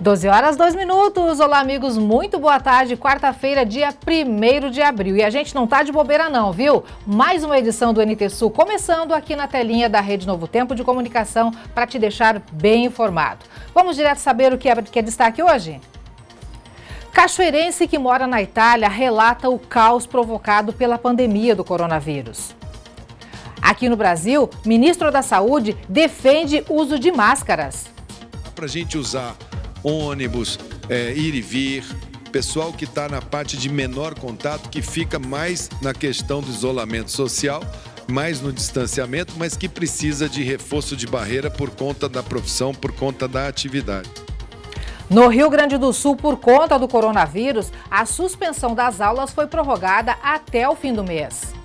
12 horas, 2 minutos. Olá, amigos, muito boa tarde. Quarta-feira, dia 1º de abril. E a gente não tá de bobeira não, viu? Mais uma edição do NT Sul começando aqui na telinha da Rede Novo Tempo de Comunicação para te deixar bem informado. Vamos direto saber o que é destaque hoje? Cachoeirense que mora na Itália relata o caos provocado pela pandemia do coronavírus. Aqui no Brasil, ministro da Saúde defende uso de máscaras. Para a gente usar ônibus, ir e vir, pessoal que está na parte de menor contato, que fica mais na questão do isolamento social, mais no distanciamento, mas que precisa de reforço de barreira por conta da profissão, por conta da atividade. No Rio Grande do Sul, por conta do coronavírus, a suspensão das aulas foi prorrogada até o fim do mês.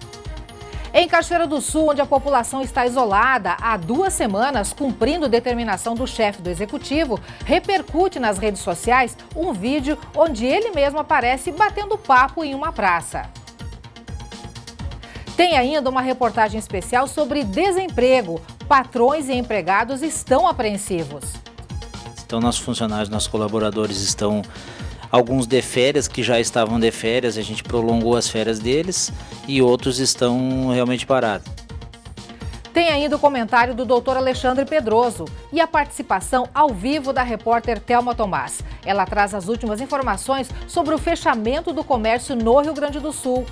Em Cachoeira do Sul, onde a população está isolada há 2 semanas, cumprindo determinação do chefe do executivo, repercute nas redes sociais um vídeo onde ele mesmo aparece batendo papo em uma praça. Tem ainda uma reportagem especial sobre desemprego. Patrões e empregados estão apreensivos. Então, nossos funcionários, nossos colaboradores estão... Alguns de férias, que já estavam de férias, a gente prolongou as férias deles e outros estão realmente parados. Tem ainda o comentário do Dr. Alexandre Pedroso e a participação ao vivo da repórter Thelma Tomás. Ela traz as últimas informações sobre o fechamento do comércio no Rio Grande do Sul.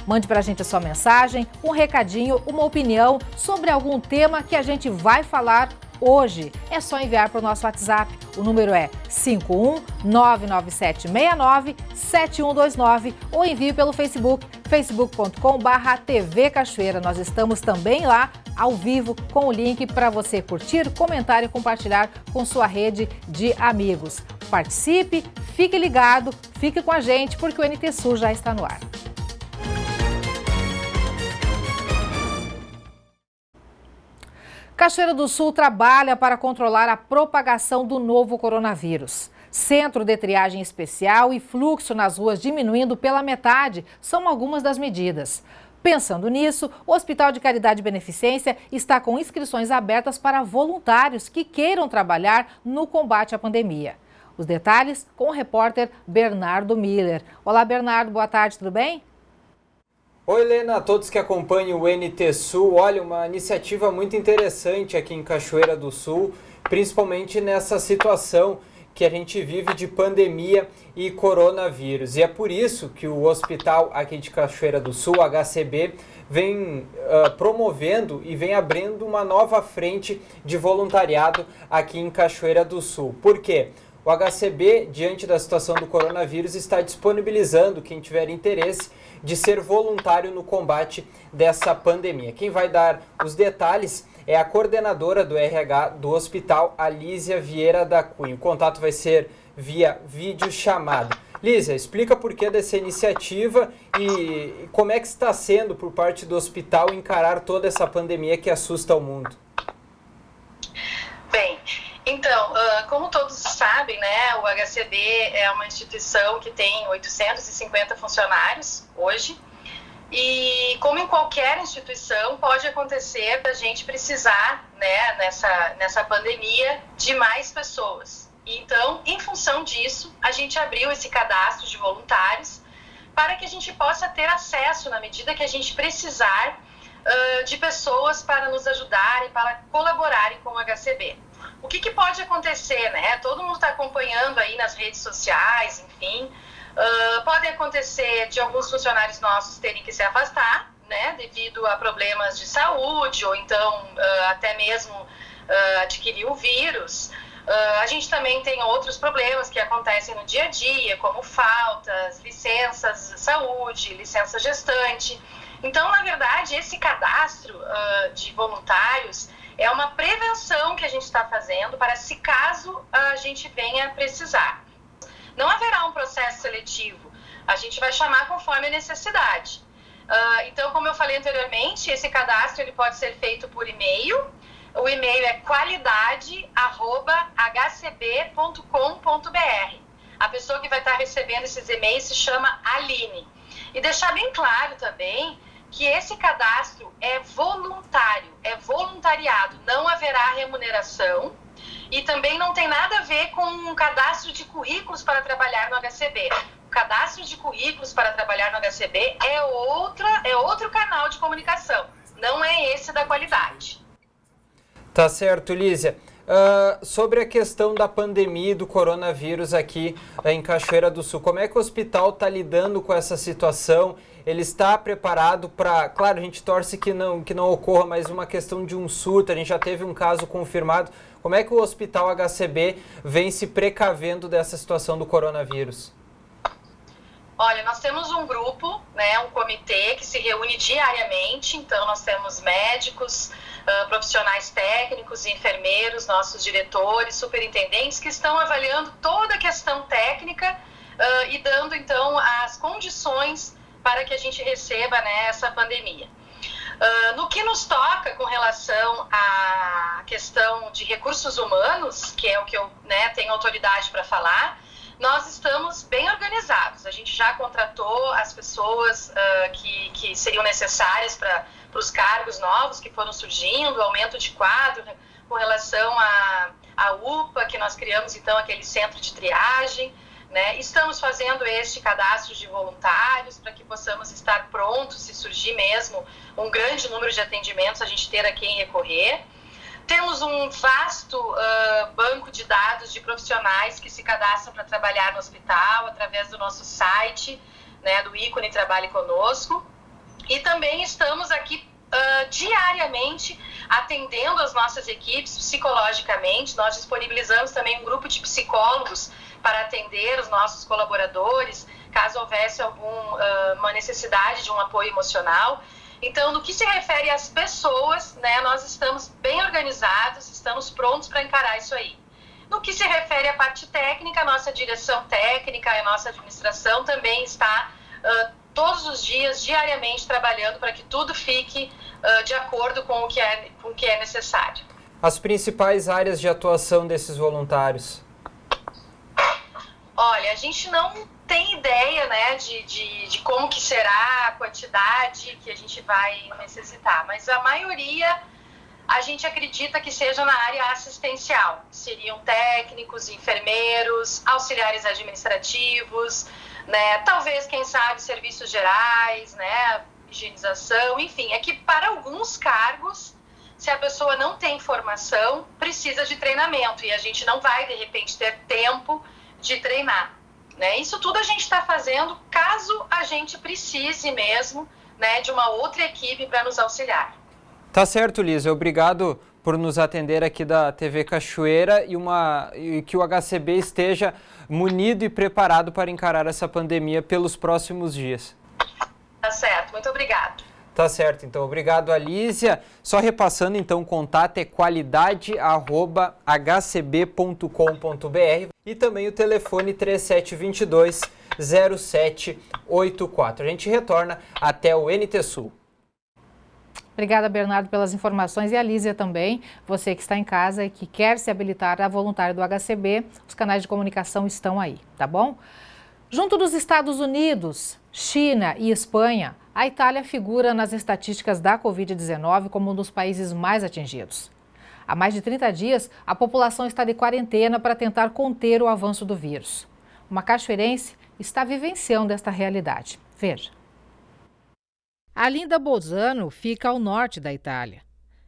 Mande pra gente a sua mensagem, um recadinho, uma opinião sobre algum tema que a gente vai falar hoje. É só enviar para o nosso WhatsApp. O número é 51997697129 ou envie pelo Facebook, facebook.com/TV Cachoeira. Nós estamos também lá, ao vivo, com o link para você curtir, comentar e compartilhar com sua rede de amigos. Participe, fique ligado, fique com a gente, porque o NT Sul já está no ar. Cachoeira do Sul trabalha para controlar a propagação do novo coronavírus. Centro de triagem especial e fluxo nas ruas diminuindo pela metade são algumas das medidas. Pensando nisso, o Hospital de Caridade e Beneficência está com inscrições abertas para voluntários que queiram trabalhar no combate à pandemia. Os detalhes com o repórter Bernardo Miller. Olá, Bernardo, boa tarde, tudo bem? Oi, Helena, a todos que acompanham o NT Sul. Olha, uma iniciativa muito interessante aqui em Cachoeira do Sul, principalmente nessa situação que a gente vive de pandemia e coronavírus. E é por isso que o hospital aqui de Cachoeira do Sul, HCB, vem promovendo e vem abrindo uma nova frente de voluntariado aqui em Cachoeira do Sul. Por quê? O HCB, diante da situação do coronavírus, está disponibilizando quem tiver interesse de ser voluntário no combate dessa pandemia. Quem vai dar os detalhes é a coordenadora do RH do hospital, Alísia Vieira da Cunha. O contato vai ser via videochamada. Lísia, explica por que dessa iniciativa e como é que está sendo por parte do hospital encarar toda essa pandemia que assusta o mundo. Bem, então, como todos sabem, né, o HCB é uma instituição que tem 850 funcionários hoje e, como em qualquer instituição, pode acontecer da gente precisar, né, nessa pandemia, de mais pessoas. Então, em função disso, a gente abriu esse cadastro de voluntários para que a gente possa ter acesso, na medida que a gente precisar, de pessoas para nos ajudarem, para colaborarem com o HCB. O que pode acontecer, né? Todo mundo está acompanhando aí nas redes sociais, enfim. Pode acontecer de alguns funcionários nossos terem que se afastar, né? Devido a problemas de saúde ou então até mesmo adquirir o vírus. A gente também tem outros problemas que acontecem no dia a dia, como faltas, licenças de saúde, licença gestante. Então, na verdade, esse cadastro de voluntários é uma prevenção que a gente está fazendo para se caso a gente venha precisar. Não haverá um processo seletivo, a gente vai chamar conforme a necessidade. Então, como eu falei anteriormente, esse cadastro ele pode ser feito por e-mail. O e-mail é qualidade@hcb.com.br. A pessoa que vai estar recebendo esses e-mails se chama Aline. E deixar bem claro também que esse cadastro é voluntário, é voluntariado, não haverá remuneração e também não tem nada a ver com um cadastro de currículos para trabalhar no HCB. O cadastro de currículos para trabalhar no HCB é outro canal de comunicação, não é esse da qualidade. Tá certo, Lísia. Sobre a questão da pandemia e do coronavírus aqui em Cachoeira do Sul, como é que o hospital está lidando com essa situação? Ele está preparado para... Claro, a gente torce que não ocorra mais uma questão de um surto, a gente já teve um caso confirmado. Como é que o hospital HCB vem se precavendo dessa situação do coronavírus? Olha, nós temos um grupo, né, um comitê que se reúne diariamente, então nós temos médicos, profissionais técnicos, enfermeiros, nossos diretores, superintendentes que estão avaliando toda a questão técnica e dando então as condições para que a gente receba, né, essa pandemia. No que nos toca com relação à questão de recursos humanos, que é o que eu, né, tenho autoridade para falar, nós estamos bem organizados. A gente já contratou as pessoas que seriam necessárias para os cargos novos que foram surgindo, aumento de quadro com relação à UPA, que nós criamos então aquele centro de triagem, né? Estamos fazendo este cadastro de voluntários para que possamos estar prontos se surgir mesmo um grande número de atendimentos, a gente ter a quem recorrer. Temos um vasto banco de dados de profissionais que se cadastram para trabalhar no hospital através do nosso site, né, do ícone Trabalhe Conosco. E também estamos aqui diariamente atendendo as nossas equipes psicologicamente. Nós disponibilizamos também um grupo de psicólogos para atender os nossos colaboradores, caso houvesse alguma necessidade de um apoio emocional. Então, no que se refere às pessoas, né, nós estamos bem organizados, estamos prontos para encarar isso aí. No que se refere à parte técnica, a nossa direção técnica, a nossa administração também está todos os dias, diariamente, trabalhando para que tudo fique de acordo com o que é necessário. As principais áreas de atuação desses voluntários? Olha, a gente não tem ideia, né, de como que será a quantidade que a gente vai necessitar, mas a maioria a gente acredita que seja na área assistencial. Seriam técnicos, enfermeiros, auxiliares administrativos, né, talvez, quem sabe, serviços gerais, né, higienização, enfim. É que para alguns cargos, se a pessoa não tem formação, precisa de treinamento e a gente não vai, de repente, ter tempo de treinar, né? Isso tudo a gente está fazendo caso a gente precise mesmo, né, de uma outra equipe para nos auxiliar. Tá certo, Lísia. Obrigado por nos atender aqui da TV Cachoeira e que o HCB esteja munido e preparado para encarar essa pandemia pelos próximos dias. Tá certo. Muito obrigado. Tá certo, então. Obrigado, Alísia. Só repassando, então, o contato é qualidade@hcb.com.br e também o telefone 3722-0784. A gente retorna até o NT Sul. Obrigada, Bernardo, pelas informações e a Lísia também. Você que está em casa e que quer se habilitar a voluntário do HCB, os canais de comunicação estão aí, tá bom? Junto dos Estados Unidos, China e Espanha, a Itália figura nas estatísticas da Covid-19 como um dos países mais atingidos. Há mais de 30 dias, a população está de quarentena para tentar conter o avanço do vírus. Uma cachoeirense está vivenciando esta realidade. Veja. Alinda Bolzano fica ao norte da Itália.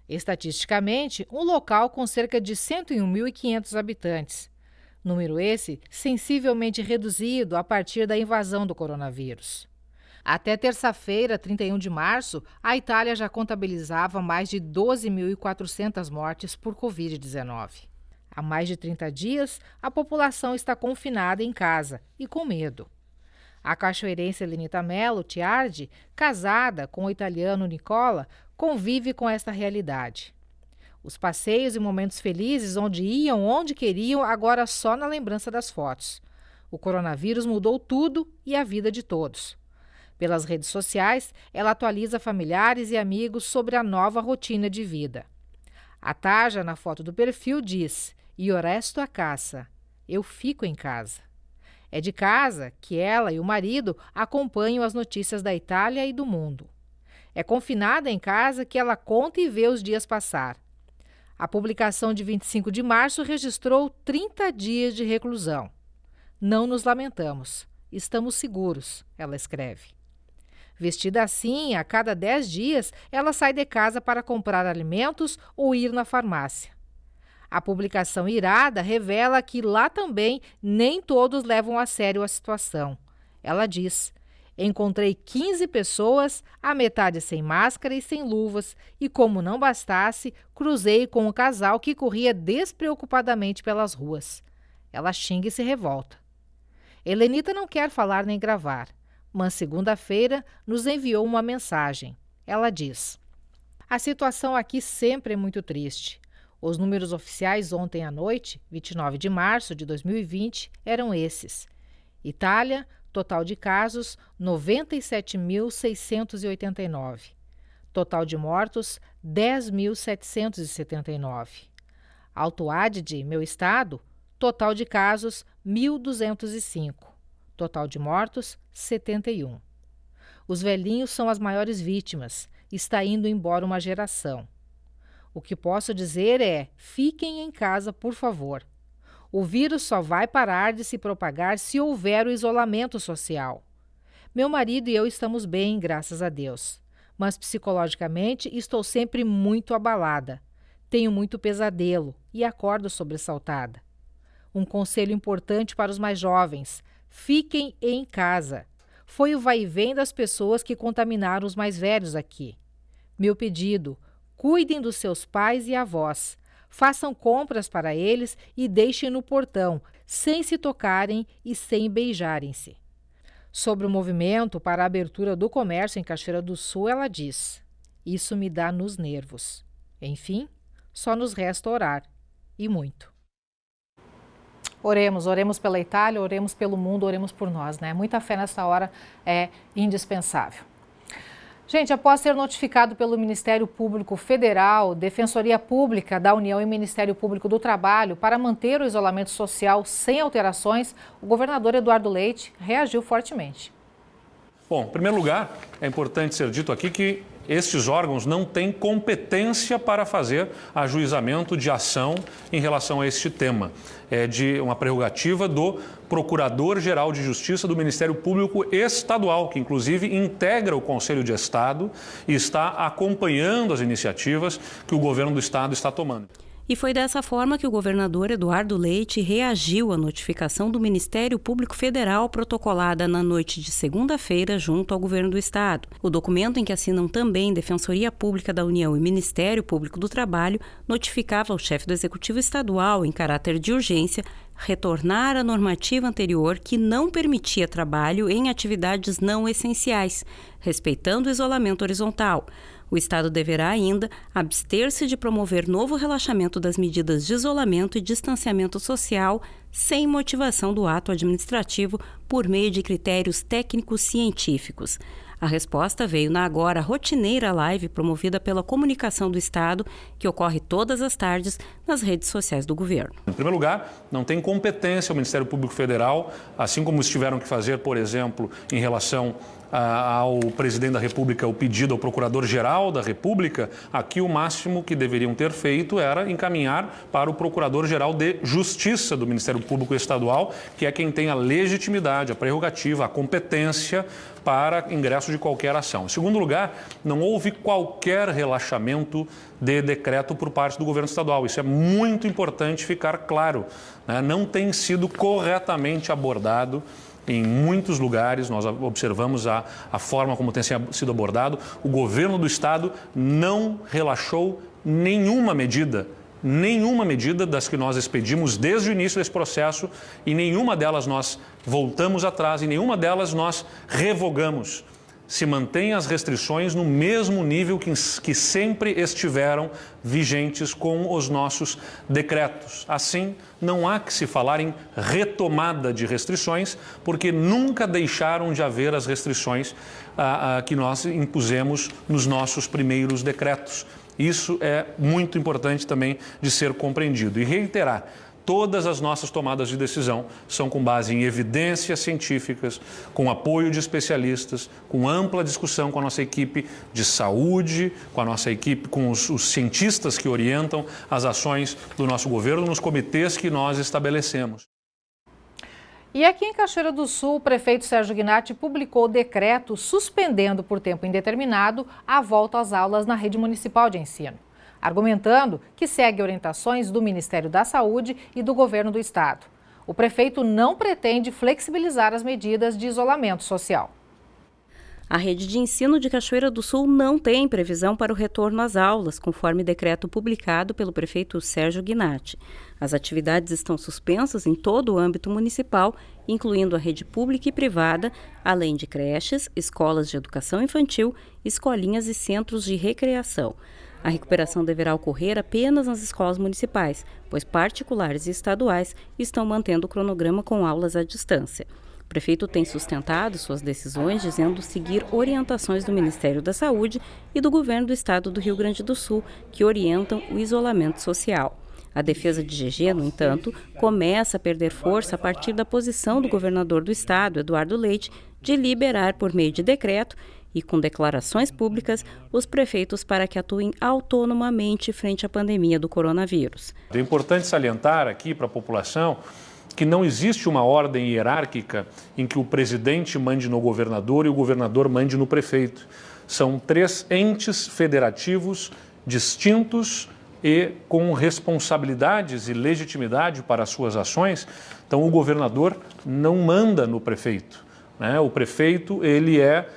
Estatisticamente, um local com cerca de 101.500 habitantes. Número esse sensivelmente reduzido a partir da invasão do coronavírus. Até terça-feira, 31 de março, a Itália já contabilizava mais de 12.400 mortes por Covid-19. Há mais de 30 dias, a população está confinada em casa e com medo. A cachoeirense Lenita Mello Tiardi, casada com o italiano Nicola, convive com esta realidade. Os passeios e momentos felizes onde iam, onde queriam, agora só na lembrança das fotos. O coronavírus mudou tudo e a vida de todos. Pelas redes sociais, ela atualiza familiares e amigos sobre a nova rotina de vida. A Taja, na foto do perfil, diz: "Io resto a casa", eu fico em casa. É de casa que ela e o marido acompanham as notícias da Itália e do mundo. É confinada em casa que ela conta e vê os dias passar. A publicação de 25 de março registrou 30 dias de reclusão. Não nos lamentamos, estamos seguros, ela escreve. Vestida assim, a cada 10 dias, ela sai de casa para comprar alimentos ou ir na farmácia. A publicação irada revela que lá também nem todos levam a sério a situação. Ela diz: encontrei 15 pessoas, a metade sem máscara e sem luvas, e como não bastasse, cruzei com um casal que corria despreocupadamente pelas ruas. Ela xinga e se revolta. Helenita não quer falar nem gravar, mas segunda-feira nos enviou uma mensagem. Ela diz: a situação aqui sempre é muito triste. Os números oficiais ontem à noite, 29 de março de 2020, eram esses. Itália, total de casos, 97.689. Total de mortos, 10.779. Alto Adige, meu estado, total de casos, 1.205. Total de mortos, 71. Os velhinhos são as maiores vítimas. Está indo embora uma geração. O que posso dizer é: fiquem em casa, por favor. O vírus só vai parar de se propagar se houver o isolamento social. Meu marido e eu estamos bem, graças a Deus. Mas psicologicamente estou sempre muito abalada. Tenho muito pesadelo e acordo sobressaltada. Um conselho importante para os mais jovens: fiquem em casa. Foi o vai e vem das pessoas que contaminaram os mais velhos aqui. Meu pedido: cuidem dos seus pais e avós. Façam compras para eles e deixem no portão, sem se tocarem e sem beijarem-se. Sobre o movimento para a abertura do comércio em Cachoeira do Sul, ela diz: isso me dá nos nervos. Enfim, só nos resta orar. E muito. Oremos pela Itália, oremos pelo mundo, oremos por nós, né? Muita fé nessa hora é indispensável. Gente, após ser notificado pelo Ministério Público Federal, Defensoria Pública da União e Ministério Público do Trabalho para manter o isolamento social sem alterações, o governador Eduardo Leite reagiu fortemente. Bom, em primeiro lugar, é importante ser dito aqui que estes órgãos não têm competência para fazer ajuizamento de ação em relação a este tema. É de uma prerrogativa do Procurador-Geral de Justiça do Ministério Público Estadual, que inclusive integra o Conselho de Estado e está acompanhando as iniciativas que o governo do Estado está tomando. E foi dessa forma que o governador Eduardo Leite reagiu à notificação do Ministério Público Federal protocolada na noite de segunda-feira junto ao governo do Estado. O documento, em que assinam também Defensoria Pública da União e Ministério Público do Trabalho, notificava ao chefe do Executivo Estadual, em caráter de urgência, retornar à normativa anterior que não permitia trabalho em atividades não essenciais, respeitando o isolamento horizontal. O Estado deverá ainda abster-se de promover novo relaxamento das medidas de isolamento e distanciamento social sem motivação do ato administrativo por meio de critérios técnicos científicos. A resposta veio na agora rotineira live promovida pela Comunicação do Estado, que ocorre todas as tardes nas redes sociais do governo. Em primeiro lugar, não tem competência o Ministério Público Federal, assim como tiveram que fazer, por exemplo, em relação ao presidente da República o pedido ao Procurador-Geral da República. Aqui o máximo que deveriam ter feito era encaminhar para o Procurador-Geral de Justiça do Ministério Público Estadual, que é quem tem a legitimidade, a prerrogativa, a competência para ingresso de qualquer ação. Em segundo lugar, não houve qualquer relaxamento de decreto por parte do governo estadual. Isso é muito importante ficar claro, né? Não tem sido corretamente abordado. Em muitos lugares, nós observamos a forma como tem sido abordado. O governo do Estado não relaxou nenhuma medida das que nós expedimos desde o início desse processo, e nenhuma delas nós voltamos atrás, e nenhuma delas nós revogamos. Se mantém as restrições no mesmo nível que sempre estiveram vigentes com os nossos decretos. Assim, não há que se falar em retomada de restrições, porque nunca deixaram de haver as restrições que nós impusemos nos nossos primeiros decretos. Isso é muito importante também de ser compreendido. E reiterar, todas as nossas tomadas de decisão são com base em evidências científicas, com apoio de especialistas, com ampla discussão com a nossa equipe de saúde, com a nossa equipe, com os cientistas que orientam as ações do nosso governo nos comitês que nós estabelecemos. E aqui em Cachoeira do Sul, o prefeito Sérgio Gnatti publicou decreto suspendendo por tempo indeterminado a volta às aulas na rede municipal de ensino, argumentando que segue orientações do Ministério da Saúde e do governo do estado. O prefeito não pretende flexibilizar as medidas de isolamento social. A rede de ensino de Cachoeira do Sul não tem previsão para o retorno às aulas, conforme decreto publicado pelo prefeito Sérgio Gnatti. As atividades estão suspensas em todo o âmbito municipal, incluindo a rede pública e privada, além de creches, escolas de educação infantil, escolinhas e centros de recreação. A recuperação deverá ocorrer apenas nas escolas municipais, pois particulares e estaduais estão mantendo o cronograma com aulas à distância. O prefeito tem sustentado suas decisões dizendo seguir orientações do Ministério da Saúde e do governo do estado do Rio Grande do Sul, que orientam o isolamento social. A defesa de GG, no entanto, começa a perder força a partir da posição do governador do estado, Eduardo Leite, de liberar por meio de decreto e com declarações públicas os prefeitos para que atuem autonomamente frente à pandemia do coronavírus. É importante salientar aqui para a população que não existe uma ordem hierárquica em que o presidente mande no governador e o governador mande no prefeito. São 3 entes federativos distintos e com responsabilidades e legitimidade para as suas ações. Então, o governador não manda no prefeito, né? O prefeito, ele é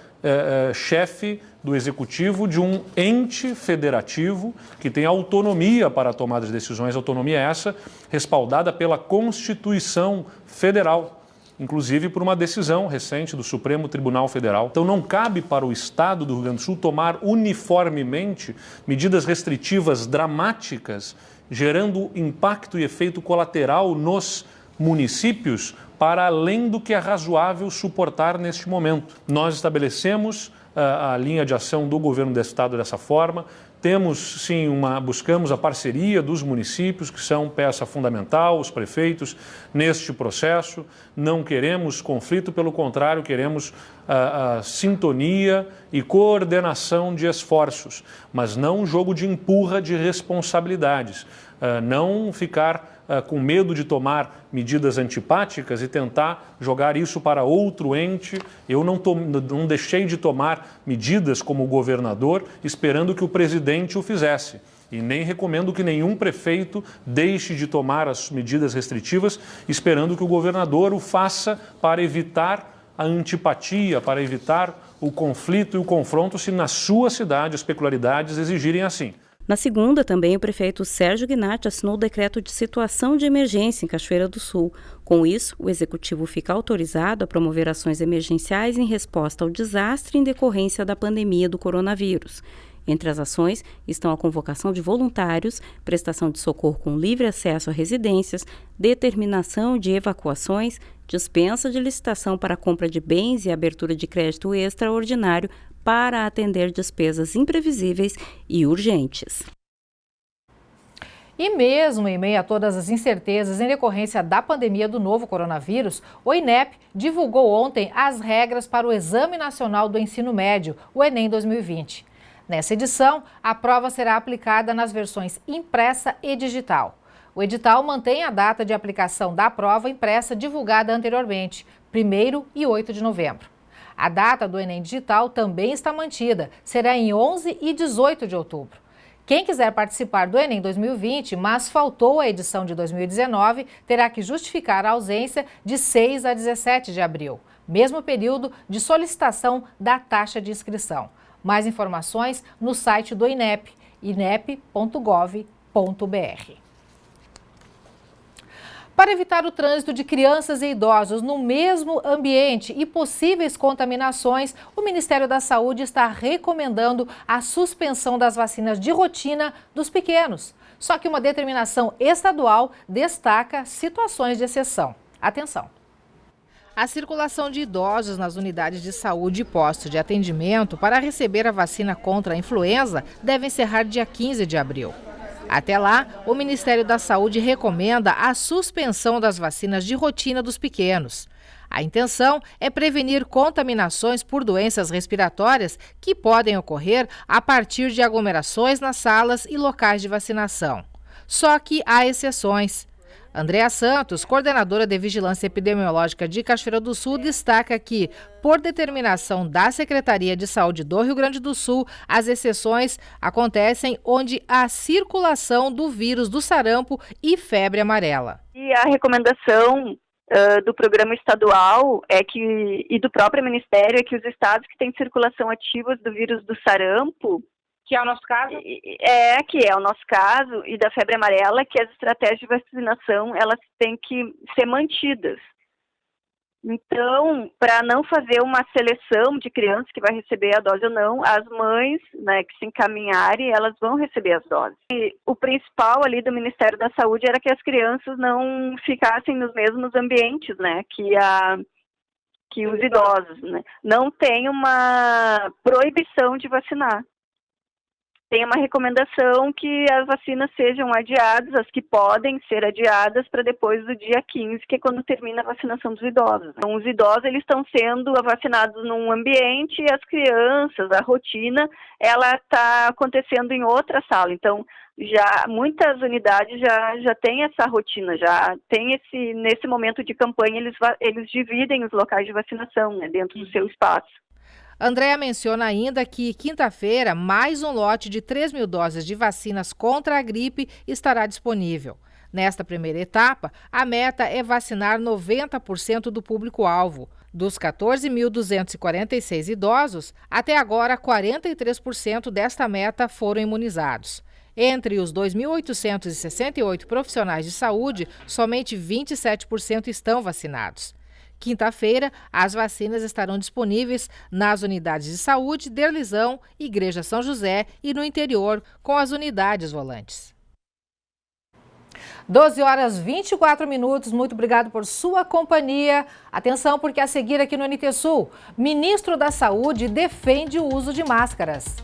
chefe do executivo de um ente federativo que tem autonomia para a tomada de decisões, autonomia essa respaldada pela Constituição Federal, inclusive por uma decisão recente do Supremo Tribunal Federal. Então não cabe para o Estado do Rio Grande do Sul tomar uniformemente medidas restritivas dramáticas, gerando impacto e efeito colateral nos municípios para além do que é razoável suportar neste momento. Nós estabelecemos a linha de ação do governo do estado dessa forma. Temos, sim, buscamos a parceria dos municípios, que são peça fundamental, os prefeitos, neste processo. Não queremos conflito, pelo contrário, queremos a sintonia e coordenação de esforços, mas não um jogo de empurra de responsabilidades. Não ficar com medo de tomar medidas antipáticas e tentar jogar isso para outro ente. Eu não deixei de tomar medidas como governador esperando que o presidente o fizesse. E nem recomendo que nenhum prefeito deixe de tomar as medidas restritivas esperando que o governador o faça para evitar a antipatia, para evitar o conflito e o confronto se na sua cidade as peculiaridades exigirem assim. Na segunda, também, o prefeito Sérgio Gnatti assinou o decreto de situação de emergência em Cachoeira do Sul. Com isso, o executivo fica autorizado a promover ações emergenciais em resposta ao desastre em decorrência da pandemia do coronavírus. Entre as ações estão a convocação de voluntários, prestação de socorro com livre acesso a residências, determinação de evacuações, dispensa de licitação para a compra de bens e abertura de crédito extraordinário para atender despesas imprevisíveis e urgentes. E mesmo em meio a todas as incertezas em decorrência da pandemia do novo coronavírus, o INEP divulgou ontem as regras para o Exame Nacional do Ensino Médio, o Enem 2020. Nessa edição, a prova será aplicada nas versões impressa e digital. O edital mantém a data de aplicação da prova impressa divulgada anteriormente, 1º e 8 de novembro. A data do Enem Digital também está mantida, será em 11 e 18 de outubro. Quem quiser participar do Enem 2020, mas faltou a edição de 2019, terá que justificar a ausência de 6 a 17 de abril, mesmo período de solicitação da taxa de inscrição. Mais informações no site do INEP, inep.gov.br. Para evitar o trânsito de crianças e idosos no mesmo ambiente e possíveis contaminações, o Ministério da Saúde está recomendando a suspensão das vacinas de rotina dos pequenos. Só que uma determinação estadual destaca situações de exceção. Atenção! A circulação de idosos nas unidades de saúde e postos de atendimento para receber a vacina contra a influenza deve encerrar dia 15 de abril. Até lá, o Ministério da Saúde recomenda a suspensão das vacinas de rotina dos pequenos. A intenção é prevenir contaminações por doenças respiratórias que podem ocorrer a partir de aglomerações nas salas e locais de vacinação. Só que há exceções. Andréa Santos, coordenadora de Vigilância Epidemiológica de Cachoeira do Sul, destaca que, por determinação da Secretaria de Saúde do Rio Grande do Sul, as exceções acontecem onde há circulação do vírus do sarampo e febre amarela. E a recomendação do programa estadual e do próprio Ministério é que os estados que têm circulação ativa do vírus do sarampo, que é o nosso caso? Que é o nosso caso, e da febre amarela, que as estratégias de vacinação elas têm que ser mantidas. Então, para não fazer uma seleção de crianças que vai receber a dose ou não, as mães, né, que se encaminharem, elas vão receber as doses. E o principal ali do Ministério da Saúde era que as crianças não ficassem nos mesmos ambientes, né, que os idosos, né. Não tem uma proibição de vacinar. Tem uma recomendação que as vacinas sejam adiadas, as que podem ser adiadas para depois do dia 15, que é quando termina a vacinação dos idosos. Então, os idosos eles estão sendo vacinados num ambiente e as crianças, a rotina, ela está acontecendo em outra sala. Então, já muitas unidades já têm essa rotina, já tem nesse momento de campanha, eles dividem os locais de vacinação, né, dentro do seu espaço. Andréa menciona ainda que, quinta-feira, mais um lote de 3 mil doses de vacinas contra a gripe estará disponível. Nesta primeira etapa, a meta é vacinar 90% do público-alvo. Dos 14.246 idosos, até agora 43% desta meta foram imunizados. Entre os 2.868 profissionais de saúde, somente 27% estão vacinados. Quinta-feira, as vacinas estarão disponíveis nas unidades de saúde, Derlisão, Igreja São José e no interior, com as unidades volantes. 12h24. Muito obrigado por sua companhia. Atenção, porque a seguir aqui no NT Sul, ministro da Saúde defende o uso de máscaras.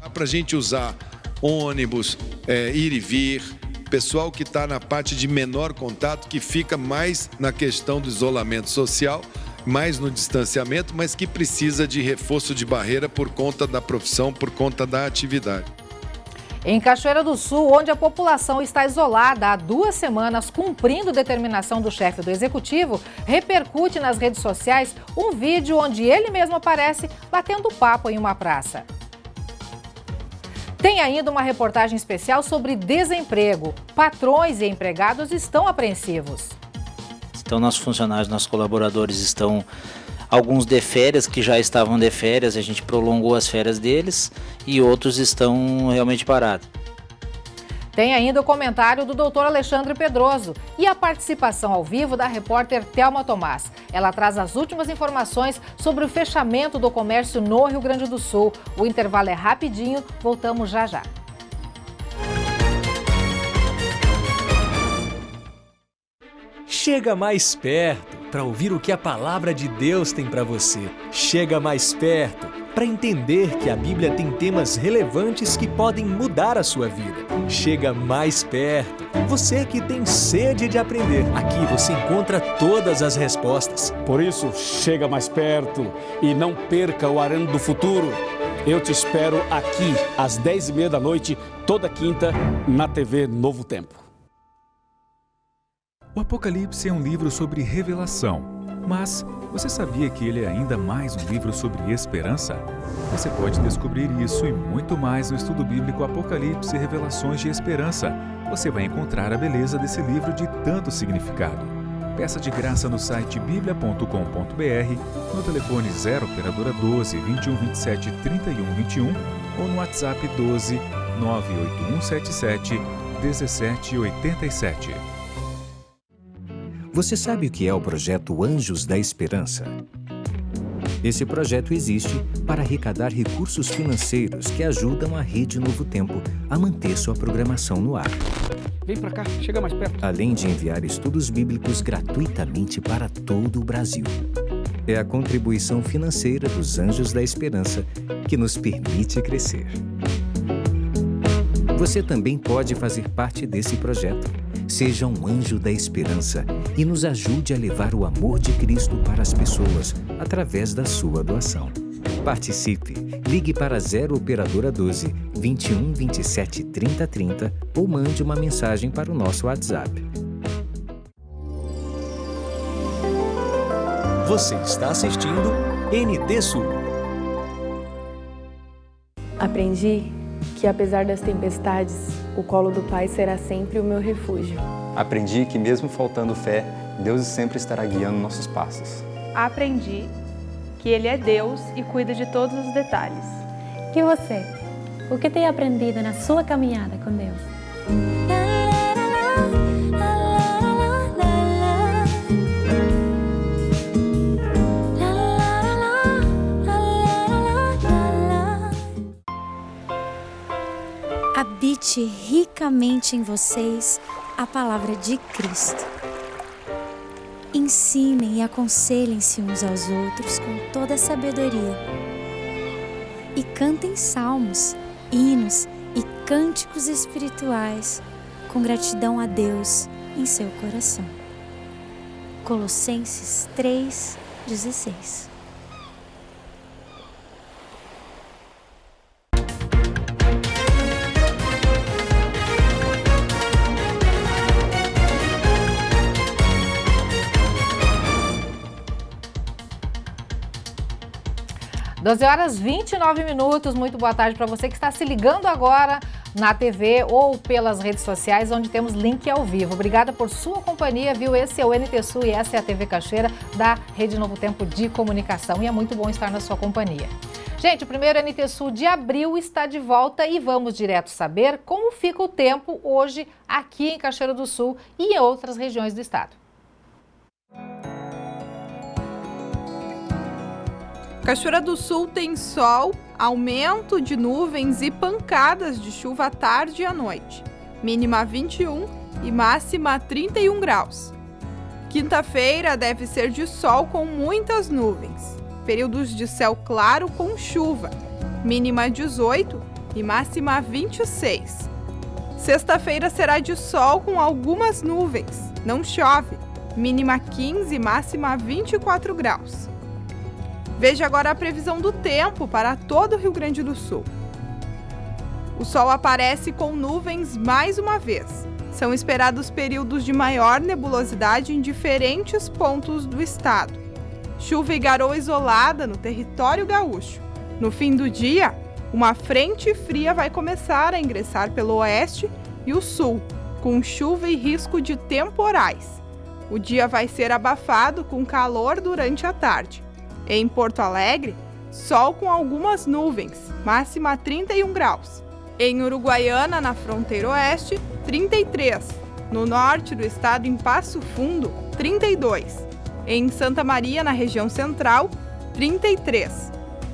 Dá para a gente usar ônibus, ir e vir. Pessoal que está na parte de menor contato, que fica mais na questão do isolamento social, mais no distanciamento, mas que precisa de reforço de barreira por conta da profissão, por conta da atividade. Em Cachoeira do Sul, onde a população está isolada há 2 semanas, cumprindo determinação do chefe do executivo, repercute nas redes sociais um vídeo onde ele mesmo aparece batendo papo em uma praça. Tem ainda uma reportagem especial sobre desemprego. Patrões e empregados estão apreensivos. Então, nossos funcionários, nossos colaboradores estão, alguns de férias, que já estavam de férias, a gente prolongou as férias deles, e outros estão realmente parados. Tem ainda o comentário do Dr. Alexandre Pedroso e a participação ao vivo da repórter Thelma Tomás. Ela traz as últimas informações sobre o fechamento do comércio no Rio Grande do Sul. O intervalo é rapidinho, voltamos já já. Chega mais perto para ouvir o que a palavra de Deus tem para você. Chega mais perto para entender que a Bíblia tem temas relevantes que podem mudar a sua vida. Chega mais perto. Você que tem sede de aprender. Aqui você encontra todas as respostas. Por isso, chega mais perto e não perca o Arando do Futuro. Eu te espero aqui às 10h30 da noite, toda quinta, na TV Novo Tempo. O Apocalipse é um livro sobre revelação, mas você sabia que ele é ainda mais um livro sobre esperança? Você pode descobrir isso e muito mais no estudo bíblico Apocalipse e Revelações de Esperança. Você vai encontrar a beleza desse livro de tanto significado. Peça de graça no site biblia.com.br, no telefone 0 operadora 12 21 27 31 21 ou no WhatsApp 12 98177 1787. Você sabe o que é o projeto Anjos da Esperança? Esse projeto existe para arrecadar recursos financeiros que ajudam a Rede Novo Tempo a manter sua programação no ar. Vem pra cá, chega mais perto. Além de enviar estudos bíblicos gratuitamente para todo o Brasil. É a contribuição financeira dos Anjos da Esperança que nos permite crescer. Você também pode fazer parte desse projeto. Seja um anjo da esperança e nos ajude a levar o amor de Cristo para as pessoas através da sua doação. Participe! Ligue para 0 Operadora 12 21 27 30 30 ou mande uma mensagem para o nosso WhatsApp. Você está assistindo NT Sul. Aprendi que, apesar das tempestades, o colo do Pai será sempre o meu refúgio. Aprendi que, mesmo faltando fé, Deus sempre estará guiando nossos passos. Aprendi que Ele é Deus e cuida de todos os detalhes. E você? O que tem aprendido na sua caminhada com Deus? Habite ricamente em vocês a palavra de Cristo. Ensinem e aconselhem-se uns aos outros com toda a sabedoria. E cantem salmos, hinos e cânticos espirituais com gratidão a Deus em seu coração. Colossenses 3:16. Doze horas 29 minutos, muito boa tarde para você que está se ligando agora na TV ou pelas redes sociais, onde temos link ao vivo. Obrigada por sua companhia, viu? Esse é o NT Sul e essa é a TV Cachoeira da Rede Novo Tempo de Comunicação e é muito bom estar na sua companhia. Gente, o primeiro NT Sul de abril está de volta e vamos direto saber como fica o tempo hoje aqui em Cachoeira do Sul e em outras regiões do estado. Cachoeira do Sul tem sol, aumento de nuvens e pancadas de chuva à tarde e à noite. Mínima 21 e máxima 31 graus. Quinta-feira deve ser de sol com muitas nuvens. Períodos de céu claro com chuva. Mínima 18 e máxima 26. Sexta-feira será de sol com algumas nuvens. Não chove. Mínima 15 e máxima 24 graus. Veja agora a previsão do tempo para todo o Rio Grande do Sul. O sol aparece com nuvens mais uma vez. São esperados períodos de maior nebulosidade em diferentes pontos do estado. Chuva e garoa isolada no território gaúcho. No fim do dia, uma frente fria vai começar a ingressar pelo oeste e o sul, com chuva e risco de temporais. O dia vai ser abafado com calor durante a tarde. Em Porto Alegre, sol com algumas nuvens, máxima 31 graus. Em Uruguaiana, na fronteira oeste, 33. No norte do estado, em Passo Fundo, 32. Em Santa Maria, na região central, 33.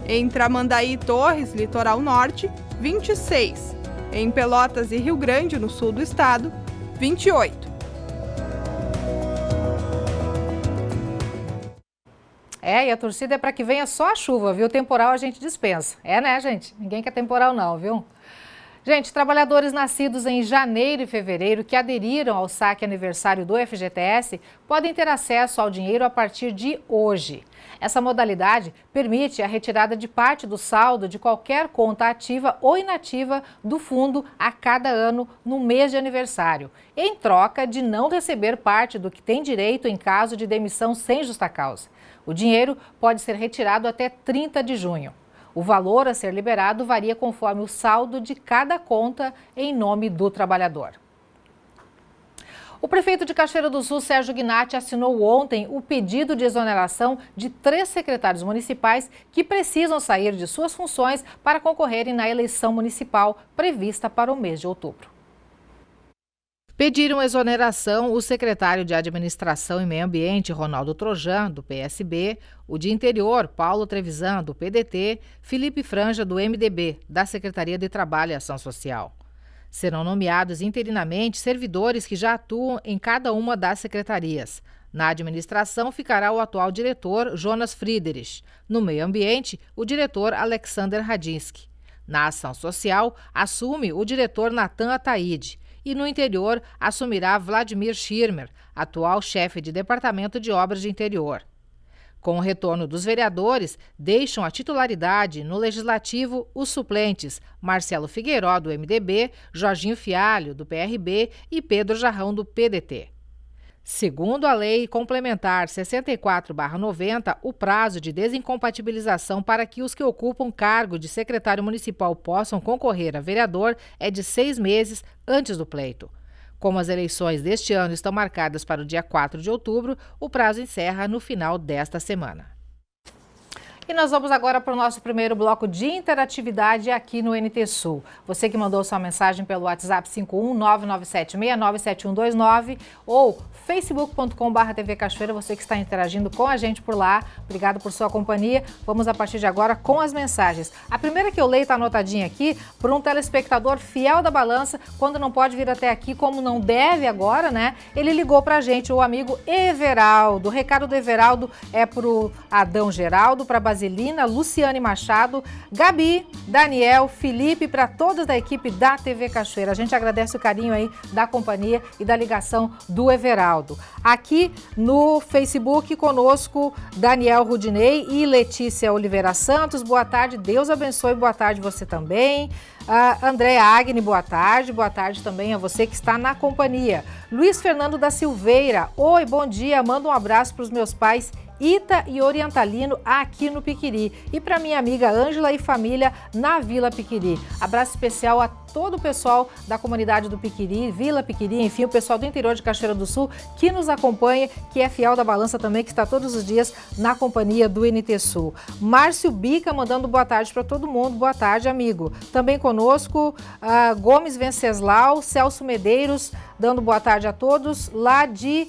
Em Tramandaí e Torres, litoral norte, 26. Em Pelotas e Rio Grande, no sul do estado, 28. E a torcida é para que venha só a chuva, viu? Temporal a gente dispensa. Né, gente? Ninguém quer temporal não, viu? Gente, trabalhadores nascidos em janeiro e fevereiro que aderiram ao saque aniversário do FGTS podem ter acesso ao dinheiro a partir de hoje. Essa modalidade permite a retirada de parte do saldo de qualquer conta ativa ou inativa do fundo a cada ano no mês de aniversário, em troca de não receber parte do que tem direito em caso de demissão sem justa causa. O dinheiro pode ser retirado até 30 de junho. O valor a ser liberado varia conforme o saldo de cada conta em nome do trabalhador. O prefeito de Cachoeira do Sul, Sérgio Gnatti, assinou ontem o pedido de exoneração de 3 secretários municipais que precisam sair de suas funções para concorrerem na eleição municipal prevista para o mês de outubro. Pediram exoneração o secretário de Administração e Meio Ambiente, Ronaldo Trojan, do PSB, o de Interior, Paulo Trevisan, do PDT, Felipe Franja, do MDB, da Secretaria de Trabalho e Ação Social. Serão nomeados interinamente servidores que já atuam em cada uma das secretarias. Na administração ficará o atual diretor, Jonas Friedrich. No Meio Ambiente, o diretor Alexander Radinski. Na ação social, assume o diretor Natan Ataíde e no interior assumirá Vladimir Schirmer, atual chefe de Departamento de Obras de Interior. Com o retorno dos vereadores, deixam a titularidade no Legislativo os suplentes Marcelo Figueiró, do MDB, Jorginho Fialho, do PRB e Pedro Jarrão, do PDT. Segundo a Lei Complementar 64/90, o prazo de desincompatibilização para que os que ocupam cargo de secretário municipal possam concorrer a vereador é de 6 meses antes do pleito. Como as eleições deste ano estão marcadas para o dia 4 de outubro, o prazo encerra no final desta semana. E nós vamos agora para o nosso primeiro bloco de interatividade aqui no NT Sul. Você que mandou sua mensagem pelo WhatsApp 51997697129 ou facebook.com/TV Cachoeira, você que está interagindo com a gente por lá. Obrigado por sua companhia. Vamos a partir de agora com as mensagens. A primeira que eu leio está anotadinha aqui por um telespectador fiel da Balança, quando não pode vir até aqui, como não deve agora, né? Ele ligou para a gente, o amigo Everaldo. O recado do Everaldo é para o Adão Geraldo, para a Basilina, Luciane Machado, Gabi, Daniel, Felipe, para todos da equipe da TV Cachoeira. A gente agradece o carinho aí da companhia e da ligação do Everaldo. Aqui no Facebook conosco, Daniel Rudinei e Letícia Oliveira Santos. Boa tarde, Deus abençoe, boa tarde você também. André Agni, boa tarde também a você que está na companhia. Luiz Fernando da Silveira, oi, bom dia, manda um abraço para os meus pais Ita e Orientalino aqui no Piquiri e para minha amiga Ângela e família na Vila Piquiri. Abraço especial a todo o pessoal da comunidade do Piquiri, Vila Piquiri, enfim, o pessoal do interior de Cachoeira do Sul que nos acompanha, que é fiel da Balança também, que está todos os dias na companhia do NT Sul. Márcio Bica mandando boa tarde para todo mundo, boa tarde, amigo. Também conosco, Gomes Venceslau, Celso Medeiros, dando boa tarde a todos, lá de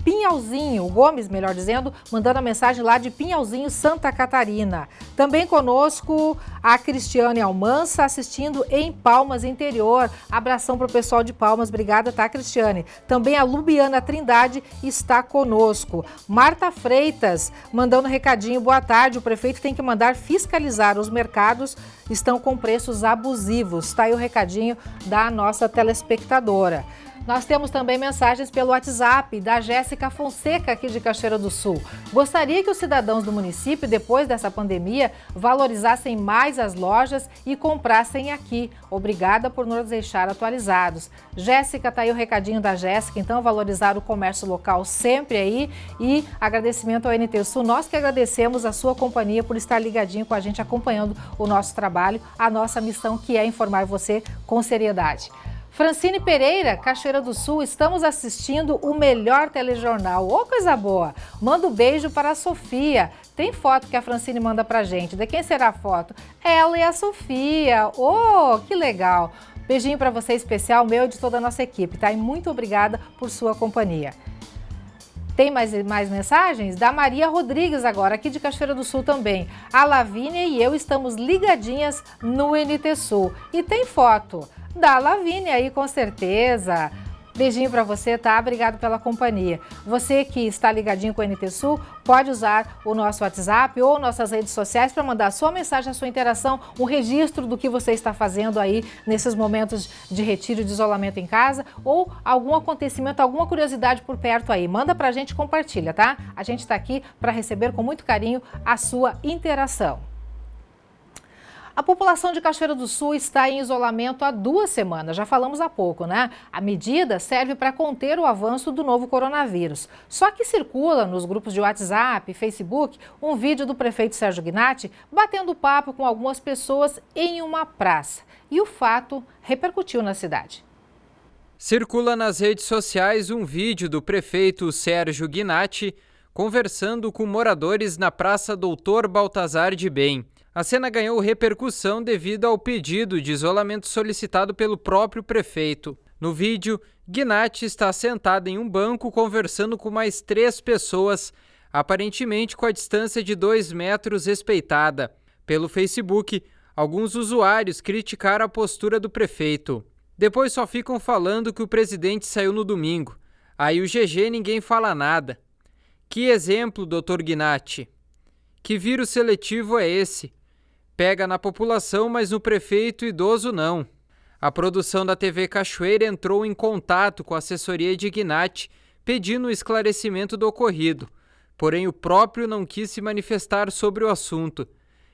Pinhalzinho, Gomes, melhor dizendo, mandando a mensagem lá de Pinhalzinho, Santa Catarina. Também conosco a Cristiane Almança, assistindo em Palmas Interior. Abração para o pessoal de Palmas, obrigada, tá, Cristiane? Também a Lubiana Trindade está conosco. Marta Freitas, mandando recadinho, boa tarde, o prefeito tem que mandar fiscalizar os mercados, estão com preços abusivos. Tá aí o recadinho da nossa telespectadora. Nós temos também mensagens pelo WhatsApp da Jéssica Fonseca, aqui de Cachoeira do Sul. Gostaria que os cidadãos do município, depois dessa pandemia, valorizassem mais as lojas e comprassem aqui. Obrigada por nos deixar atualizados. Jéssica, tá aí o recadinho da Jéssica, então valorizar o comércio local sempre aí e agradecimento ao NT Sul. Nós que agradecemos a sua companhia por estar ligadinho com a gente, acompanhando o nosso trabalho, a nossa missão que é informar você com seriedade. Francine Pereira, Cachoeira do Sul, estamos assistindo o melhor telejornal. Ô, coisa boa! Manda um beijo para a Sofia. Tem foto que a Francine manda pra gente. De quem será a foto? Ela e a Sofia. Ô, que legal! Beijinho para você especial, meu e de toda a nossa equipe, tá? E muito obrigada por sua companhia. Tem mais mensagens? Da Maria Rodrigues agora, aqui de Cachoeira do Sul também. A Lavínia e eu estamos ligadinhas no NT Sul. E tem foto da Lavínia aí, com certeza. Beijinho para você, tá? Obrigado pela companhia. Você que está ligadinho com o NT Sul, pode usar o nosso WhatsApp ou nossas redes sociais para mandar a sua mensagem, a sua interação, um registro do que você está fazendo aí nesses momentos de retiro, de isolamento em casa ou algum acontecimento, alguma curiosidade por perto aí. Manda pra gente e compartilha, tá? A gente está aqui para receber com muito carinho a sua interação. A população de Cachoeira do Sul está em isolamento há 2 semanas, já falamos há pouco, né? A medida serve para conter o avanço do novo coronavírus. Só que circula nos grupos de WhatsApp e Facebook um vídeo do prefeito Sérgio Gnatti batendo papo com algumas pessoas em uma praça. E o fato repercutiu na cidade. Circula nas redes sociais um vídeo do prefeito Sérgio Gnatti conversando com moradores na Praça Doutor Baltazar de Bem. A cena ganhou repercussão devido ao pedido de isolamento solicitado pelo próprio prefeito. No vídeo, Gnatti está sentado em um banco conversando com mais 3 pessoas, aparentemente com a distância de 2 metros respeitada. Pelo Facebook, alguns usuários criticaram a postura do prefeito. Depois só ficam falando que o presidente saiu no domingo. Aí o GG ninguém fala nada. Que exemplo, Dr. Gnatti. Que vírus seletivo é esse? pega na população, mas no prefeito idoso não. A produção da TV Cachoeira entrou em contato com a assessoria de Ignat, pedindo o esclarecimento do ocorrido. Porém, o próprio não quis se manifestar sobre o assunto.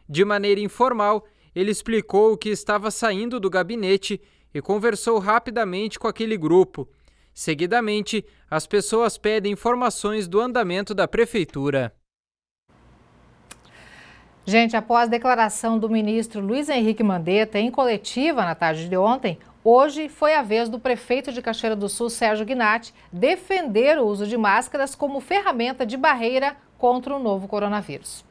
De maneira informal, ele explicou que estava saindo do gabinete e conversou rapidamente com aquele grupo. Seguidamente, as pessoas pedem informações do andamento da prefeitura. Gente, após a declaração do ministro Luiz Henrique Mandetta em coletiva na tarde de ontem, hoje foi a vez do prefeito de Cachoeira do Sul, Sérgio Gnatti, defender o uso de máscaras como ferramenta de barreira contra o novo coronavírus.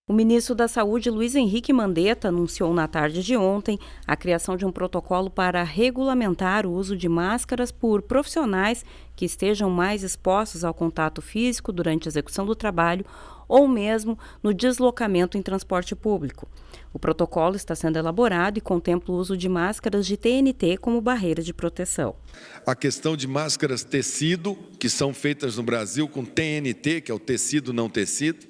O ministro da Saúde, Luiz Henrique Mandetta, anunciou na tarde de ontem a criação de um protocolo para regulamentar o uso de máscaras por profissionais que estejam mais expostos ao contato físico durante a execução do trabalho ou mesmo no deslocamento em transporte público. O protocolo está sendo elaborado e contempla o uso de máscaras de TNT como barreira de proteção. A questão de máscaras tecido, que são feitas no Brasil com TNT, que é o tecido não tecido.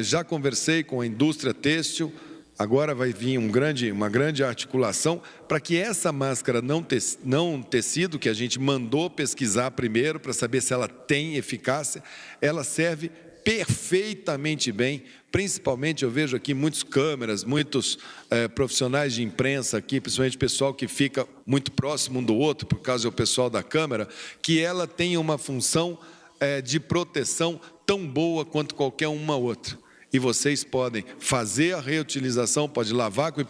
Já conversei com a indústria têxtil, agora vai vir uma grande articulação para que essa máscara não tecido, que a gente mandou pesquisar primeiro para saber se ela tem eficácia, ela serve perfeitamente bem. Principalmente eu vejo aqui muitas câmeras, muitos profissionais de imprensa aqui, principalmente pessoal que fica muito próximo um do outro, por causa do pessoal da câmera, que ela tem uma função de proteção tão boa quanto qualquer uma outra. E vocês podem fazer a reutilização, pode lavar com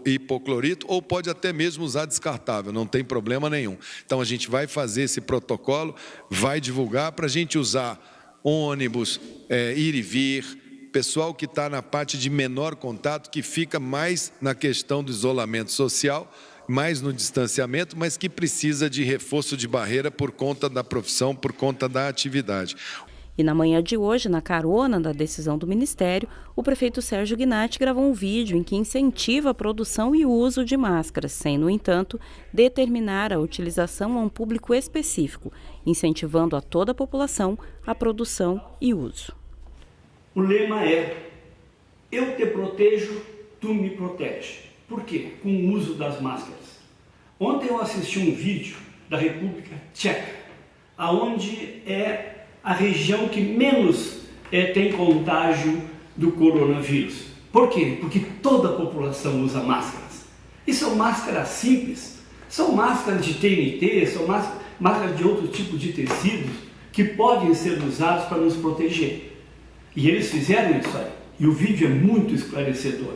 hipoclorito ou pode até mesmo usar descartável, não tem problema nenhum. Então a gente vai fazer esse protocolo, vai divulgar para a gente usar ônibus, ir e vir, pessoal que está na parte de menor contato, que fica mais na questão do isolamento social, mais no distanciamento, mas que precisa de reforço de barreira por conta da profissão, por conta da atividade. E na manhã de hoje, na carona da decisão do Ministério, o prefeito Sérgio Gnatti gravou um vídeo em que incentiva a produção e o uso de máscaras, sem, no entanto, determinar a utilização a um público específico, incentivando a toda a população a produção e uso. O lema é: eu te protejo, tu me protege. Por quê? Com o uso das máscaras. Ontem eu assisti um vídeo da República Tcheca, onde é a região que menos tem contágio do coronavírus. Por quê? Porque toda a população usa máscaras. E são máscaras simples, são máscaras de TNT, são máscaras de outro tipo de tecidos que podem ser usados para nos proteger. E eles fizeram isso aí. E o vídeo é muito esclarecedor.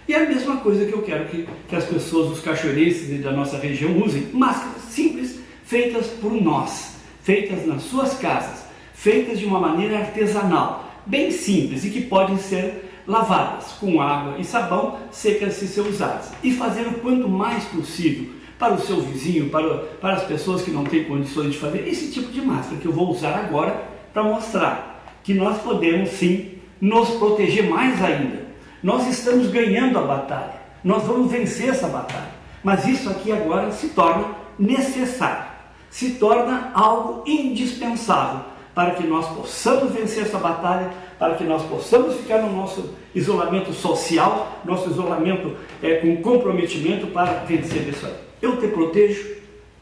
E é a mesma coisa que eu quero que as pessoas, os cachoeirenses da nossa região, usem. Máscaras simples, feitas por nós, feitas nas suas casas, feitas de uma maneira artesanal, bem simples e que podem ser lavadas com água e sabão, secas se ser usadas. E fazer o quanto mais possível para o seu vizinho, para as pessoas que não têm condições de fazer esse tipo de máscara que eu vou usar agora para mostrar que nós podemos sim nos proteger mais ainda. Nós estamos ganhando a batalha, nós vamos vencer essa batalha, mas isso aqui agora se torna necessário, se torna algo indispensável para que nós possamos vencer essa batalha, para que nós possamos ficar no nosso isolamento social, nosso isolamento com comprometimento para vencer isso aí. Eu te protejo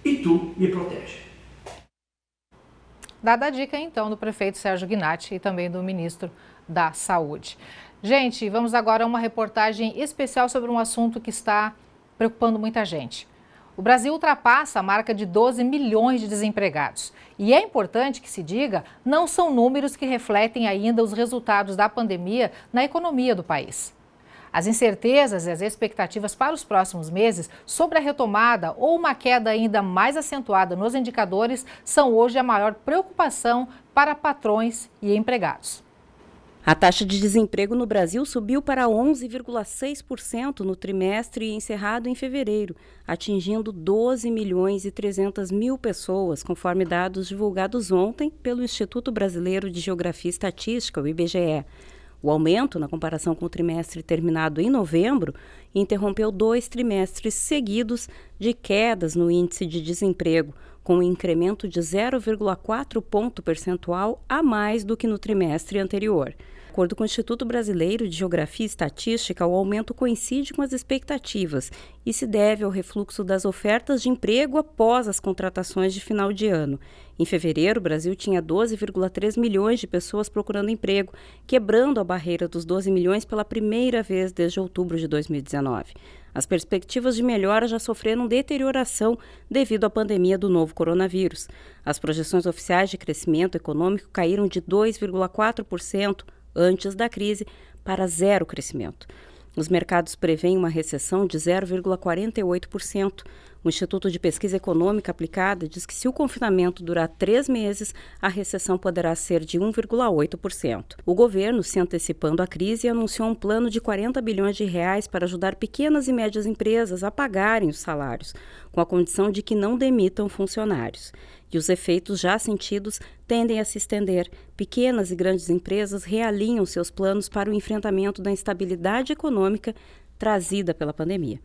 e tu me protege. Dada a dica então do prefeito Sérgio Gnatti e também do ministro da Saúde. Gente, vamos agora a uma reportagem especial sobre um assunto que está preocupando muita gente. O Brasil ultrapassa a marca de 12 milhões de desempregados. E é importante que se diga, não são números que refletem ainda os resultados da pandemia na economia do país. As incertezas e as expectativas para os próximos meses sobre a retomada ou uma queda ainda mais acentuada nos indicadores são hoje a maior preocupação para patrões e empregados. A taxa de desemprego no Brasil subiu para 11,6% no trimestre encerrado em fevereiro, atingindo 12 milhões e 300 mil pessoas, conforme dados divulgados ontem pelo Instituto Brasileiro de Geografia e Estatística, o IBGE. O aumento, na comparação com o trimestre terminado em novembro, interrompeu 2 trimestres seguidos de quedas no índice de desemprego, com um incremento de 0,4 ponto percentual a mais do que no trimestre anterior. De acordo com o Instituto Brasileiro de Geografia e Estatística, o aumento coincide com as expectativas e se deve ao refluxo das ofertas de emprego após as contratações de final de ano. Em fevereiro, o Brasil tinha 12,3 milhões de pessoas procurando emprego, quebrando a barreira dos 12 milhões pela primeira vez desde outubro de 2019. As perspectivas de melhora já sofreram deterioração devido à pandemia do novo coronavírus. As projeções oficiais de crescimento econômico caíram de 2,4% antes da crise para zero crescimento. Os mercados preveem uma recessão de 0,48%. O Instituto de Pesquisa Econômica Aplicada diz que se o confinamento durar 3 meses, a recessão poderá ser de 1,8%. O governo, se antecipando à crise, anunciou um plano de 40 bilhões de reais para ajudar pequenas e médias empresas a pagarem os salários, com a condição de que não demitam funcionários. E os efeitos já sentidos tendem a se estender. Pequenas e grandes empresas realinham seus planos para o enfrentamento da instabilidade econômica trazida pela pandemia.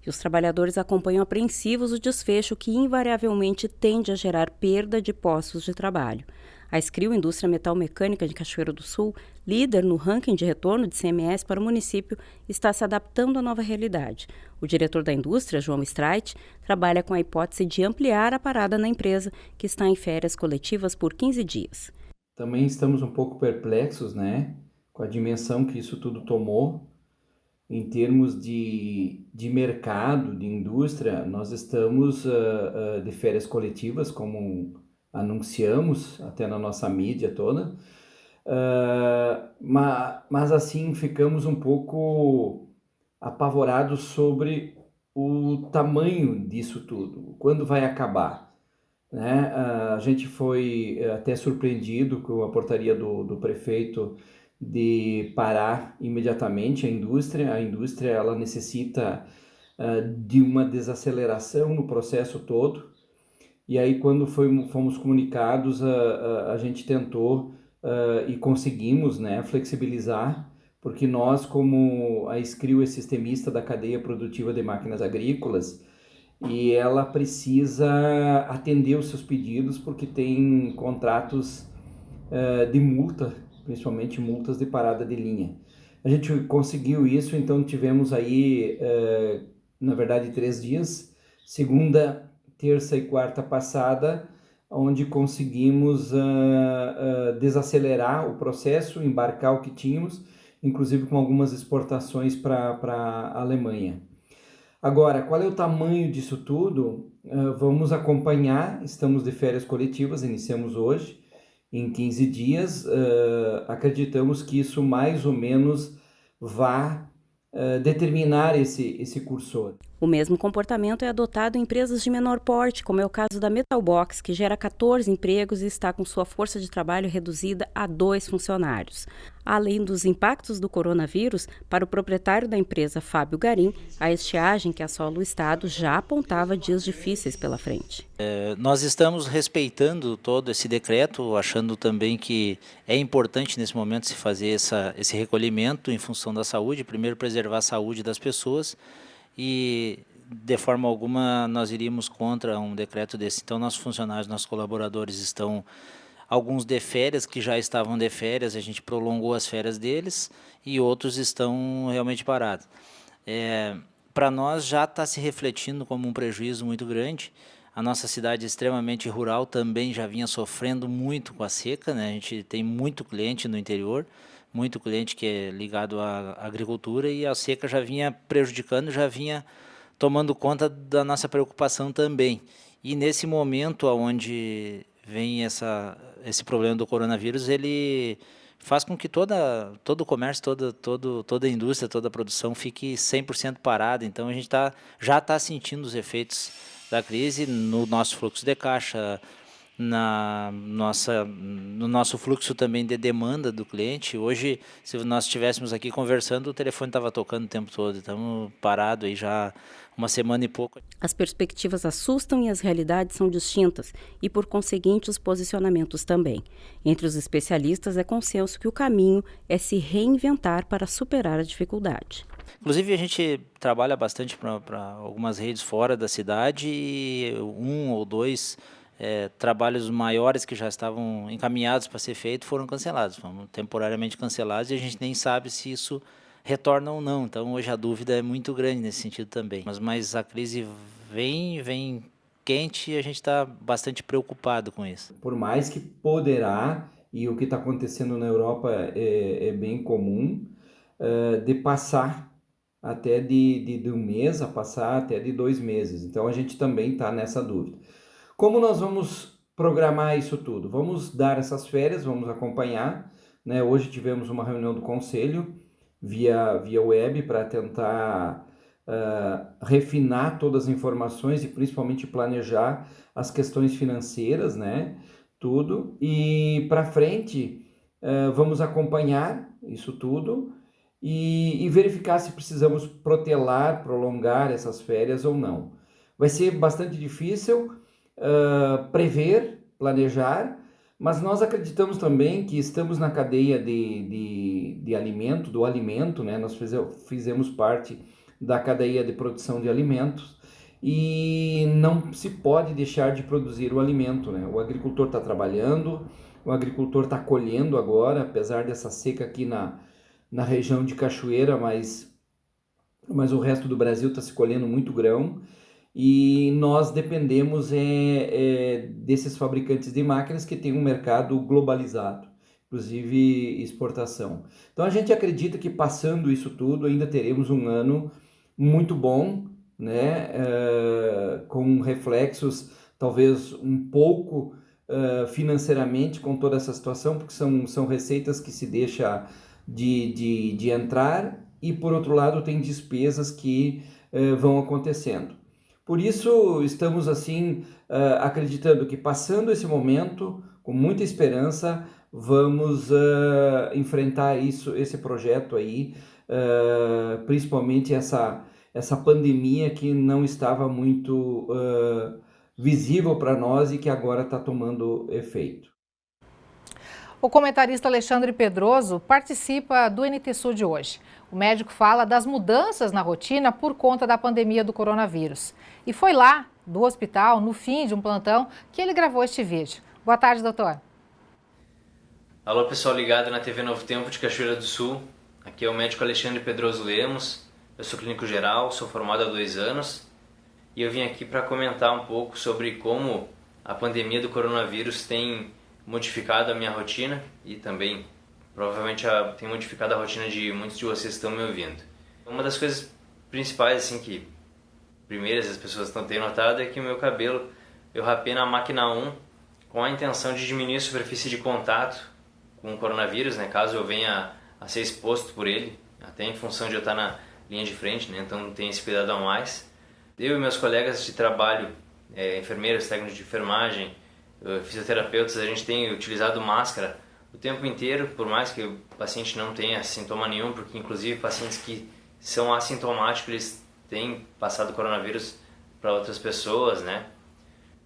E os trabalhadores acompanham apreensivos o desfecho que invariavelmente tende a gerar perda de postos de trabalho. A Escrio, Indústria Metal Mecânica de Cachoeiro do Sul, líder no ranking de retorno de CMS para o município, está se adaptando à nova realidade. O diretor da indústria, João Streit, trabalha com a hipótese de ampliar a parada na empresa, que está em férias coletivas por 15 dias. Também estamos um pouco perplexos, com a dimensão que isso tudo tomou. Em termos de mercado, de indústria, nós estamos de férias coletivas, como anunciamos até na nossa mídia toda, mas assim ficamos um pouco apavorados sobre o tamanho disso tudo, quando vai acabar. A gente foi até surpreendido com a portaria do prefeito de parar imediatamente a indústria. A indústria ela necessita de uma desaceleração no processo todo. E aí, quando fomos comunicados, a gente tentou e conseguimos flexibilizar, porque nós, como a Escrio é sistemista da cadeia produtiva de máquinas agrícolas, e ela precisa atender os seus pedidos, porque tem contratos de multa, principalmente multas de parada de linha. A gente conseguiu isso, então tivemos aí, na verdade, 3 dias, segunda, terça e quarta passada, onde conseguimos desacelerar o processo, embarcar o que tínhamos, inclusive com algumas exportações para a Alemanha. Agora, qual é o tamanho disso tudo? Vamos acompanhar, estamos de férias coletivas, iniciamos hoje, em 15 dias, acreditamos que isso mais ou menos vá determinar esse cursor. O mesmo comportamento é adotado em empresas de menor porte, como é o caso da Metalbox, que gera 14 empregos e está com sua força de trabalho reduzida a 2 funcionários. Além dos impactos do coronavírus, para o proprietário da empresa, Fábio Garim, a estiagem que assola o estado já apontava dias difíceis pela frente. Nós estamos respeitando todo esse decreto, achando também que é importante nesse momento se fazer esse recolhimento em função da saúde, primeiro preservar a saúde das pessoas, e de forma alguma nós iríamos contra um decreto desse. Então nossos funcionários, nossos colaboradores estão, alguns de férias, que já estavam de férias, a gente prolongou as férias deles, e outros estão realmente parados. Para nós já está se refletindo como um prejuízo muito grande. A nossa cidade é extremamente rural, também já vinha sofrendo muito com a seca, A gente tem muito cliente no interior, muito cliente que é ligado à agricultura, e a seca já vinha prejudicando, já vinha tomando conta da nossa preocupação também. E nesse momento onde vem esse problema do coronavírus, ele faz com que todo o comércio, toda a indústria, toda a produção fique 100% parada. Então a gente já está sentindo os efeitos da crise no nosso fluxo de caixa, no nosso fluxo também de demanda do cliente. Hoje, se nós estivéssemos aqui conversando, o telefone estava tocando o tempo todo. Estamos parados aí já uma semana e pouco. As perspectivas assustam e as realidades são distintas, e por conseguinte os posicionamentos também. Entre os especialistas é consenso que o caminho é se reinventar para superar a dificuldade. Inclusive a gente trabalha bastante para algumas redes fora da cidade, e 1 ou 2 trabalhos maiores que já estavam encaminhados para ser feito foram cancelados, foram temporariamente cancelados, e a gente nem sabe se isso retorna ou não. Então hoje a dúvida é muito grande nesse sentido também. Mas a crise vem quente e a gente está bastante preocupado com isso. Por mais que poderá, e o que está acontecendo na Europa é bem comum, de passar até de um mês a passar até de 2 meses. Então a gente também está nessa dúvida. Como nós vamos programar isso tudo? Vamos dar essas férias, vamos acompanhar, né? Hoje tivemos uma reunião do conselho via web para tentar refinar todas as informações e principalmente planejar as questões financeiras, né? Tudo. E para frente vamos acompanhar isso tudo e verificar se precisamos prolongar essas férias ou não. Vai ser bastante difícil prever, planejar, mas nós acreditamos também que estamos na cadeia do alimento, né? Nós fizemos parte da cadeia de produção de alimentos e não se pode deixar de produzir o alimento, né? O agricultor está trabalhando, o agricultor está colhendo agora, apesar dessa seca aqui na região de Cachoeira, mas o resto do Brasil está se colhendo muito grão. E nós dependemos desses fabricantes de máquinas que têm um mercado globalizado, inclusive exportação. Então a gente acredita que passando isso tudo ainda teremos um ano muito bom, né? Com reflexos talvez um pouco financeiramente com toda essa situação, porque são receitas que se deixa de entrar e por outro lado tem despesas que vão acontecendo. Por isso, estamos assim acreditando que passando esse momento, com muita esperança, vamos enfrentar esse projeto aí, principalmente essa pandemia que não estava muito visível para nós e que agora está tomando efeito. O comentarista Alexandre Pedroso participa do NT Sul de hoje. O médico fala das mudanças na rotina por conta da pandemia do coronavírus. E foi lá, do hospital, no fim de um plantão, que ele gravou este vídeo. Boa tarde, doutor. Alô, pessoal ligado na TV Novo Tempo de Cachoeira do Sul. Aqui é o médico Alexandre Pedroso Lemos. Eu sou clínico geral, sou formado há 2 anos. E eu vim aqui para comentar um pouco sobre como a pandemia do coronavírus tem modificado a minha rotina e também provavelmente tem modificado a rotina de muitos de vocês que estão me ouvindo. Uma das coisas principais, assim, que primeiras as pessoas não têm notado é que o meu cabelo eu rapei na máquina 1 com a intenção de diminuir a superfície de contato com o coronavírus, né, caso eu venha a ser exposto por ele, até em função de eu estar na linha de frente, né, então tem esse cuidado a mais. Eu e meus colegas de trabalho, enfermeiros, técnicos de enfermagem, fisioterapeutas, a gente tem utilizado máscara o tempo inteiro, por mais que o paciente não tenha sintoma nenhum, porque inclusive pacientes que são assintomáticos, eles têm passado coronavírus para outras pessoas, né?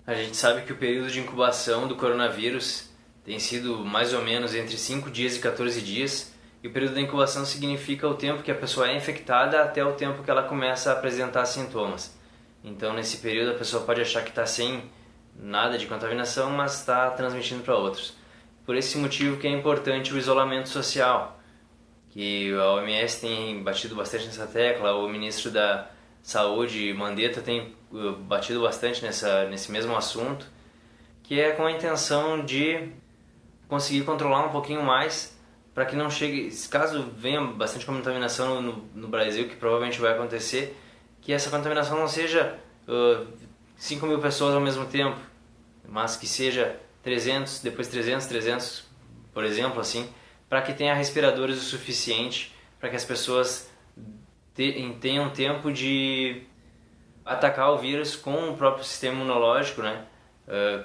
A gente sabe que o período de incubação do coronavírus tem sido mais ou menos entre 5 dias e 14 dias, e o período da incubação significa o tempo que a pessoa é infectada até o tempo que ela começa a apresentar sintomas. Então, nesse período, a pessoa pode achar que está sem nada de contaminação, mas está transmitindo para outros. Por esse motivo que é importante o isolamento social, que a OMS tem batido bastante nessa tecla, o ministro da Saúde, Mandetta, tem batido bastante nesse mesmo assunto, que é com a intenção de conseguir controlar um pouquinho mais para que não chegue, caso venha bastante contaminação no Brasil, que provavelmente vai acontecer, que essa contaminação não seja 5 mil pessoas ao mesmo tempo, mas que seja 300, depois 300, por exemplo, assim, para que tenha respiradores o suficiente para que as pessoas tenham tempo de atacar o vírus com o próprio sistema imunológico, né,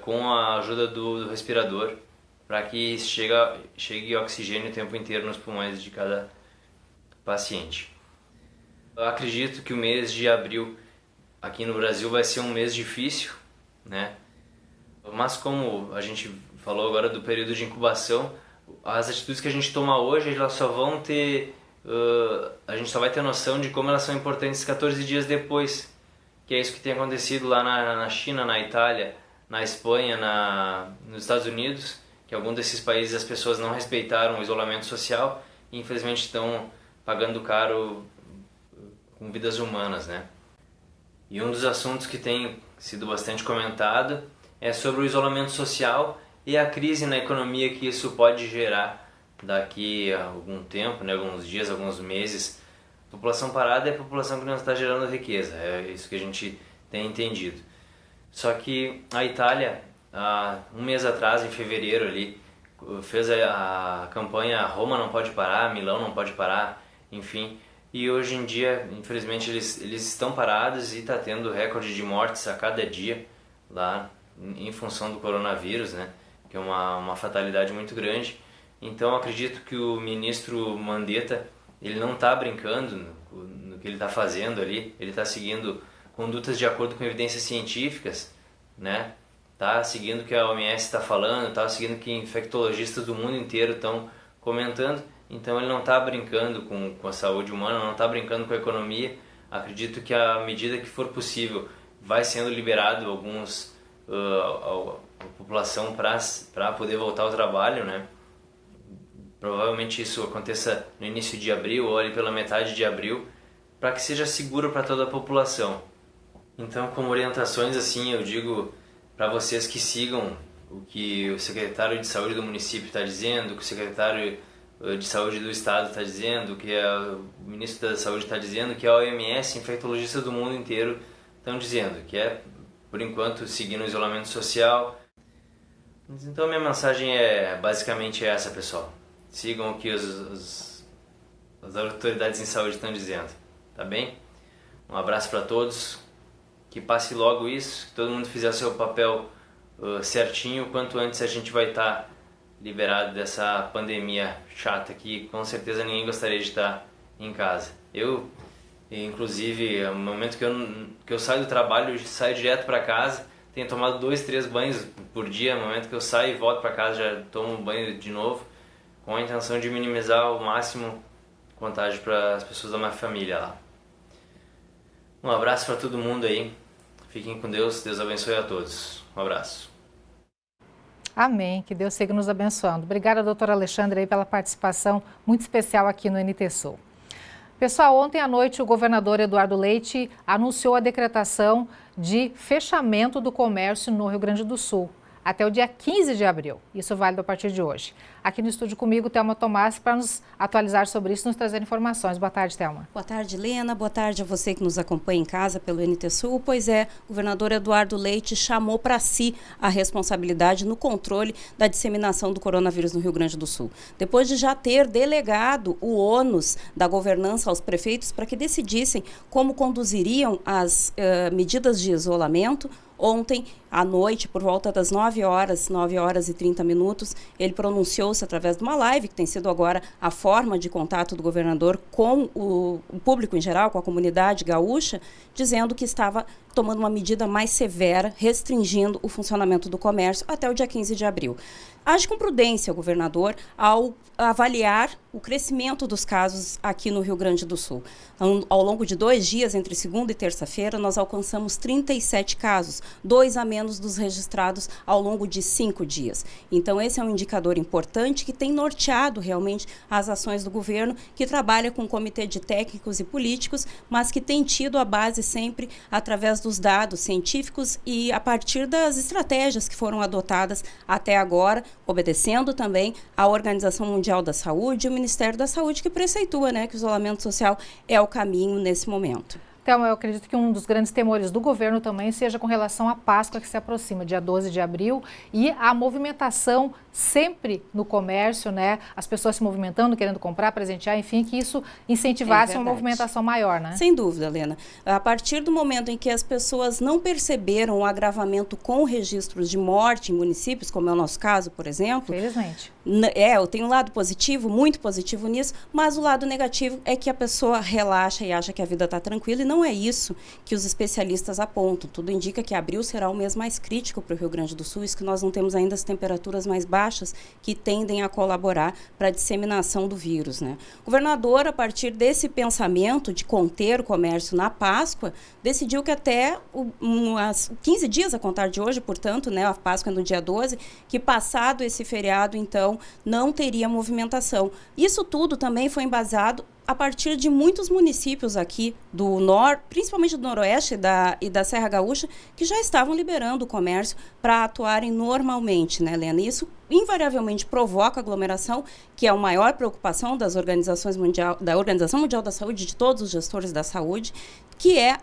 com a ajuda do respirador, para que chegue oxigênio o tempo inteiro nos pulmões de cada paciente. Eu acredito que o mês de abril aqui no Brasil vai ser um mês difícil, né? Mas como a gente falou agora do período de incubação, as atitudes que a gente toma hoje, elas só vão ter... a gente só vai ter noção de como elas são importantes 14 dias depois, que é isso que tem acontecido lá na China, na Itália, na Espanha, nos Estados Unidos, que algum desses países as pessoas não respeitaram o isolamento social e infelizmente estão pagando caro com vidas humanas, né? E um dos assuntos que tem sido bastante comentado é sobre o isolamento social e a crise na economia que isso pode gerar daqui a algum tempo, né? Alguns dias, alguns meses. A população parada é a população que não está gerando riqueza, é isso que a gente tem entendido. Só que a Itália, há um mês atrás, em fevereiro ali, fez a campanha Roma não pode parar, Milão não pode parar, enfim. E hoje em dia, infelizmente, eles estão parados e está tendo recorde de mortes a cada dia lá em função do coronavírus, né? Que é uma fatalidade muito grande. Então acredito que o ministro Mandetta, ele não está brincando no que ele está fazendo ali, ele está seguindo condutas de acordo com evidências científicas, né? Tá seguindo o que a OMS está falando, tá seguindo o que infectologistas do mundo inteiro estão comentando. Então ele não está brincando com a saúde humana, não está brincando com a economia. Acredito que à medida que for possível vai sendo liberado a população para poder voltar ao trabalho, né? Provavelmente isso aconteça no início de abril ou ali pela metade de abril, para que seja seguro para toda a população. Então, como orientações, assim, eu digo para vocês que sigam o que o secretário de saúde do município está dizendo, o que o secretário de saúde do estado está dizendo, o que o ministro da saúde está dizendo, o que a OMS, infectologistas do mundo inteiro estão dizendo, que é, por enquanto, seguindo o isolamento social. Então, minha mensagem é basicamente essa, pessoal. Sigam o que as autoridades em saúde estão dizendo, tá bem? Um abraço para todos, que passe logo isso, que todo mundo fizer seu papel certinho, quanto antes a gente vai estar liberado dessa pandemia chata que com certeza ninguém gostaria de estar em casa. Eu, inclusive, no momento que eu saio do trabalho, eu saio direto para casa, tenho tomado 2, 3 banhos por dia, no momento que eu saio e volto para casa já tomo um banho de novo, com a intenção de minimizar ao máximo a contágio para as pessoas da minha família lá. Um abraço para todo mundo aí, fiquem com Deus, Deus abençoe a todos. Um abraço. Amém, que Deus siga nos abençoando. Obrigada, doutora Alexandre, aí, pela participação muito especial aqui no NT Sul. Pessoal, ontem à noite o governador Eduardo Leite anunciou a decretação de fechamento do comércio no Rio Grande do Sul até o dia 15 de abril. Isso válido a partir de hoje. Aqui no estúdio comigo, Thelma Tomás, para nos atualizar sobre isso e nos trazer informações. Boa tarde, Thelma. Boa tarde, Lena. Boa tarde a você que nos acompanha em casa pelo NT Sul. Pois é, o governador Eduardo Leite chamou para si a responsabilidade no controle da disseminação do coronavírus no Rio Grande do Sul. Depois de já ter delegado o ônus da governança aos prefeitos para que decidissem como conduziriam as medidas de isolamento, ontem à noite, por volta das 9 horas e 30 minutos, ele pronunciou-se através de uma live, que tem sido agora a forma de contato do governador com o público em geral, com a comunidade gaúcha, dizendo que estava tomando uma medida mais severa, restringindo o funcionamento do comércio até o dia 15 de abril. Age com prudência o governador ao avaliar o crescimento dos casos aqui no Rio Grande do Sul. Ao longo de 2 dias, entre segunda e terça-feira, nós alcançamos 37 casos, 2 a menos dos registrados ao longo de 5 dias. Então, esse é um indicador importante que tem norteado realmente as ações do governo, que trabalha com um comitê de técnicos e políticos, mas que tem tido a base sempre através dos dados científicos e a partir das estratégias que foram adotadas até agora, obedecendo também à Organização Mundial da Saúde e o Ministério da Saúde, que preceitua, né, que o isolamento social é o caminho nesse momento. Então, eu acredito que um dos grandes temores do governo também seja com relação à Páscoa que se aproxima, dia 12 de abril, e a movimentação sempre no comércio, né? As pessoas se movimentando, querendo comprar, presentear, enfim, que isso incentivasse uma movimentação maior, né? Sem dúvida, Helena. A partir do momento em que as pessoas não perceberam o agravamento com registros de morte em municípios, como é o nosso caso, por exemplo. Felizmente. Eu tenho um lado positivo, muito positivo nisso, mas o lado negativo é que a pessoa relaxa e acha que a vida está tranquila e não é isso que os especialistas apontam. Tudo indica que abril será o mês mais crítico para o Rio Grande do Sul, isso que nós não temos ainda as temperaturas mais baixas que tendem a colaborar para a disseminação do vírus, né? O governador, a partir desse pensamento de conter o comércio na Páscoa, decidiu que até 15 dias a contar de hoje, portanto, né, a Páscoa é no dia 12, que passado esse feriado, então, não teria movimentação. Isso tudo também foi embasado a partir de muitos municípios aqui do norte, principalmente do noroeste e da Serra Gaúcha, que já estavam liberando o comércio para atuarem normalmente, né, Helena? Isso invariavelmente provoca aglomeração, que é a maior preocupação da Organização Mundial da Saúde, de todos os gestores da saúde, que é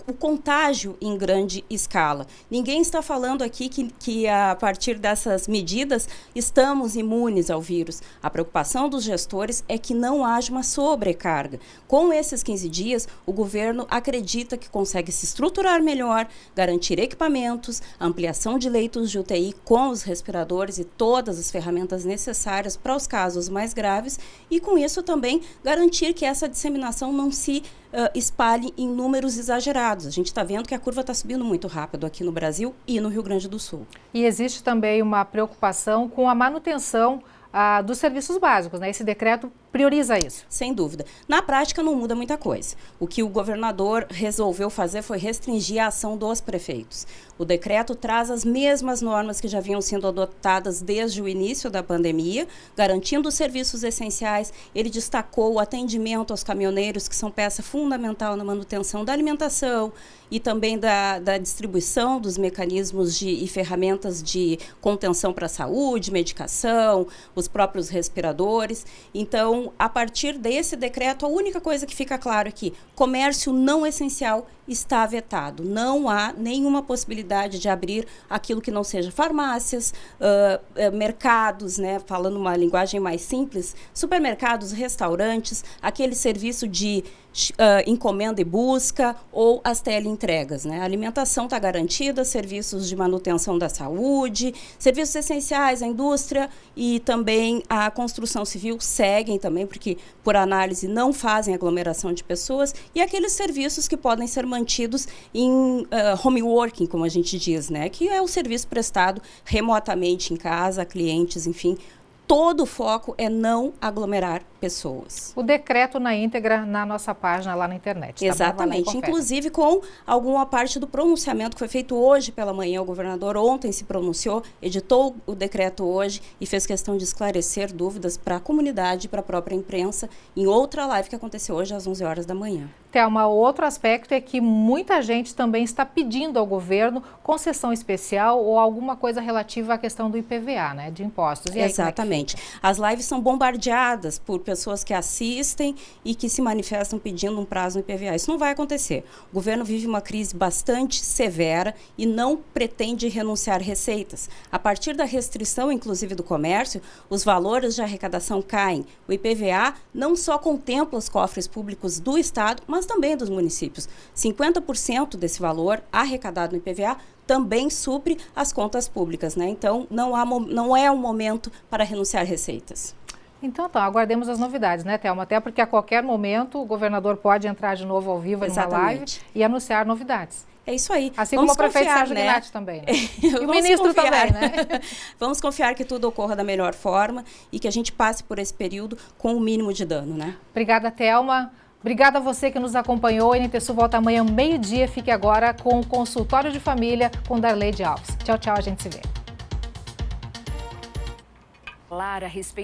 o contágio em grande escala. Ninguém está falando aqui que a partir dessas medidas estamos imunes ao vírus. A preocupação dos gestores é que não haja uma sobrecarga. Com esses 15 dias, o governo acredita que consegue se estruturar melhor, garantir equipamentos, ampliação de leitos de UTI com os respiradores e todas as ferramentas necessárias para os casos mais graves e, com isso, também garantir que essa disseminação não se espalhe em números exagerados. A gente está vendo que a curva está subindo muito rápido aqui no Brasil e no Rio Grande do Sul. E existe também uma preocupação com a manutenção dos serviços básicos, né? Esse decreto prioriza isso. Sem dúvida. Na prática não muda muita coisa. O que o governador resolveu fazer foi restringir a ação dos prefeitos. O decreto traz as mesmas normas que já vinham sendo adotadas desde o início da pandemia, garantindo os serviços essenciais. Ele destacou o atendimento aos caminhoneiros, que são peça fundamental na manutenção da alimentação e também da distribuição dos mecanismos e ferramentas de contenção para a saúde, medicação, os próprios respiradores. Então, a partir desse decreto, a única coisa que fica claro é que comércio não essencial está vetado. Não há nenhuma possibilidade de abrir aquilo que não seja farmácias, mercados, né, falando uma linguagem mais simples, supermercados, restaurantes, aquele serviço de encomenda e busca ou as teleentregas, né? A alimentação está garantida, serviços de manutenção da saúde, serviços essenciais, a indústria e também a construção civil seguem também, porque por análise não fazem aglomeração de pessoas, e aqueles serviços que podem ser mantidos em home working, como a gente diz, né? Que é o serviço prestado remotamente em casa, a clientes, enfim. Todo o foco é não aglomerar pessoas. O decreto na íntegra na nossa página lá na internet. Exatamente, inclusive com alguma parte do pronunciamento que foi feito hoje pela manhã. O governador ontem se pronunciou, editou o decreto hoje e fez questão de esclarecer dúvidas para a comunidade e para a própria imprensa em outra live que aconteceu hoje às 11 horas da manhã. Thelma, outro aspecto é que muita gente também está pedindo ao governo concessão especial ou alguma coisa relativa à questão do IPVA, né, de impostos. E aí, exatamente. As lives são bombardeadas por pessoas que assistem e que se manifestam pedindo um prazo no IPVA. Isso não vai acontecer. O governo vive uma crise bastante severa e não pretende renunciar receitas. A partir da restrição, inclusive, do comércio, os valores de arrecadação caem. O IPVA não só contempla os cofres públicos do Estado, mas também dos municípios. 50% desse valor arrecadado no IPVA também supre as contas públicas, né? Então, não é um momento para renunciar receitas. Então, aguardemos as novidades, né, Thelma? Até porque a qualquer momento o governador pode entrar de novo ao vivo numa live e anunciar novidades. É isso aí. Assim como o prefeito Sérgio Gnatti também, né? E o ministro também, né? Vamos confiar que tudo ocorra da melhor forma e que a gente passe por esse período com o mínimo de dano, né? Obrigada, Thelma. Obrigada a você que nos acompanhou. A NT Sul volta amanhã, meio-dia. Fique agora com o Consultório de Família com Darleide Alves. Tchau, tchau. A gente se vê.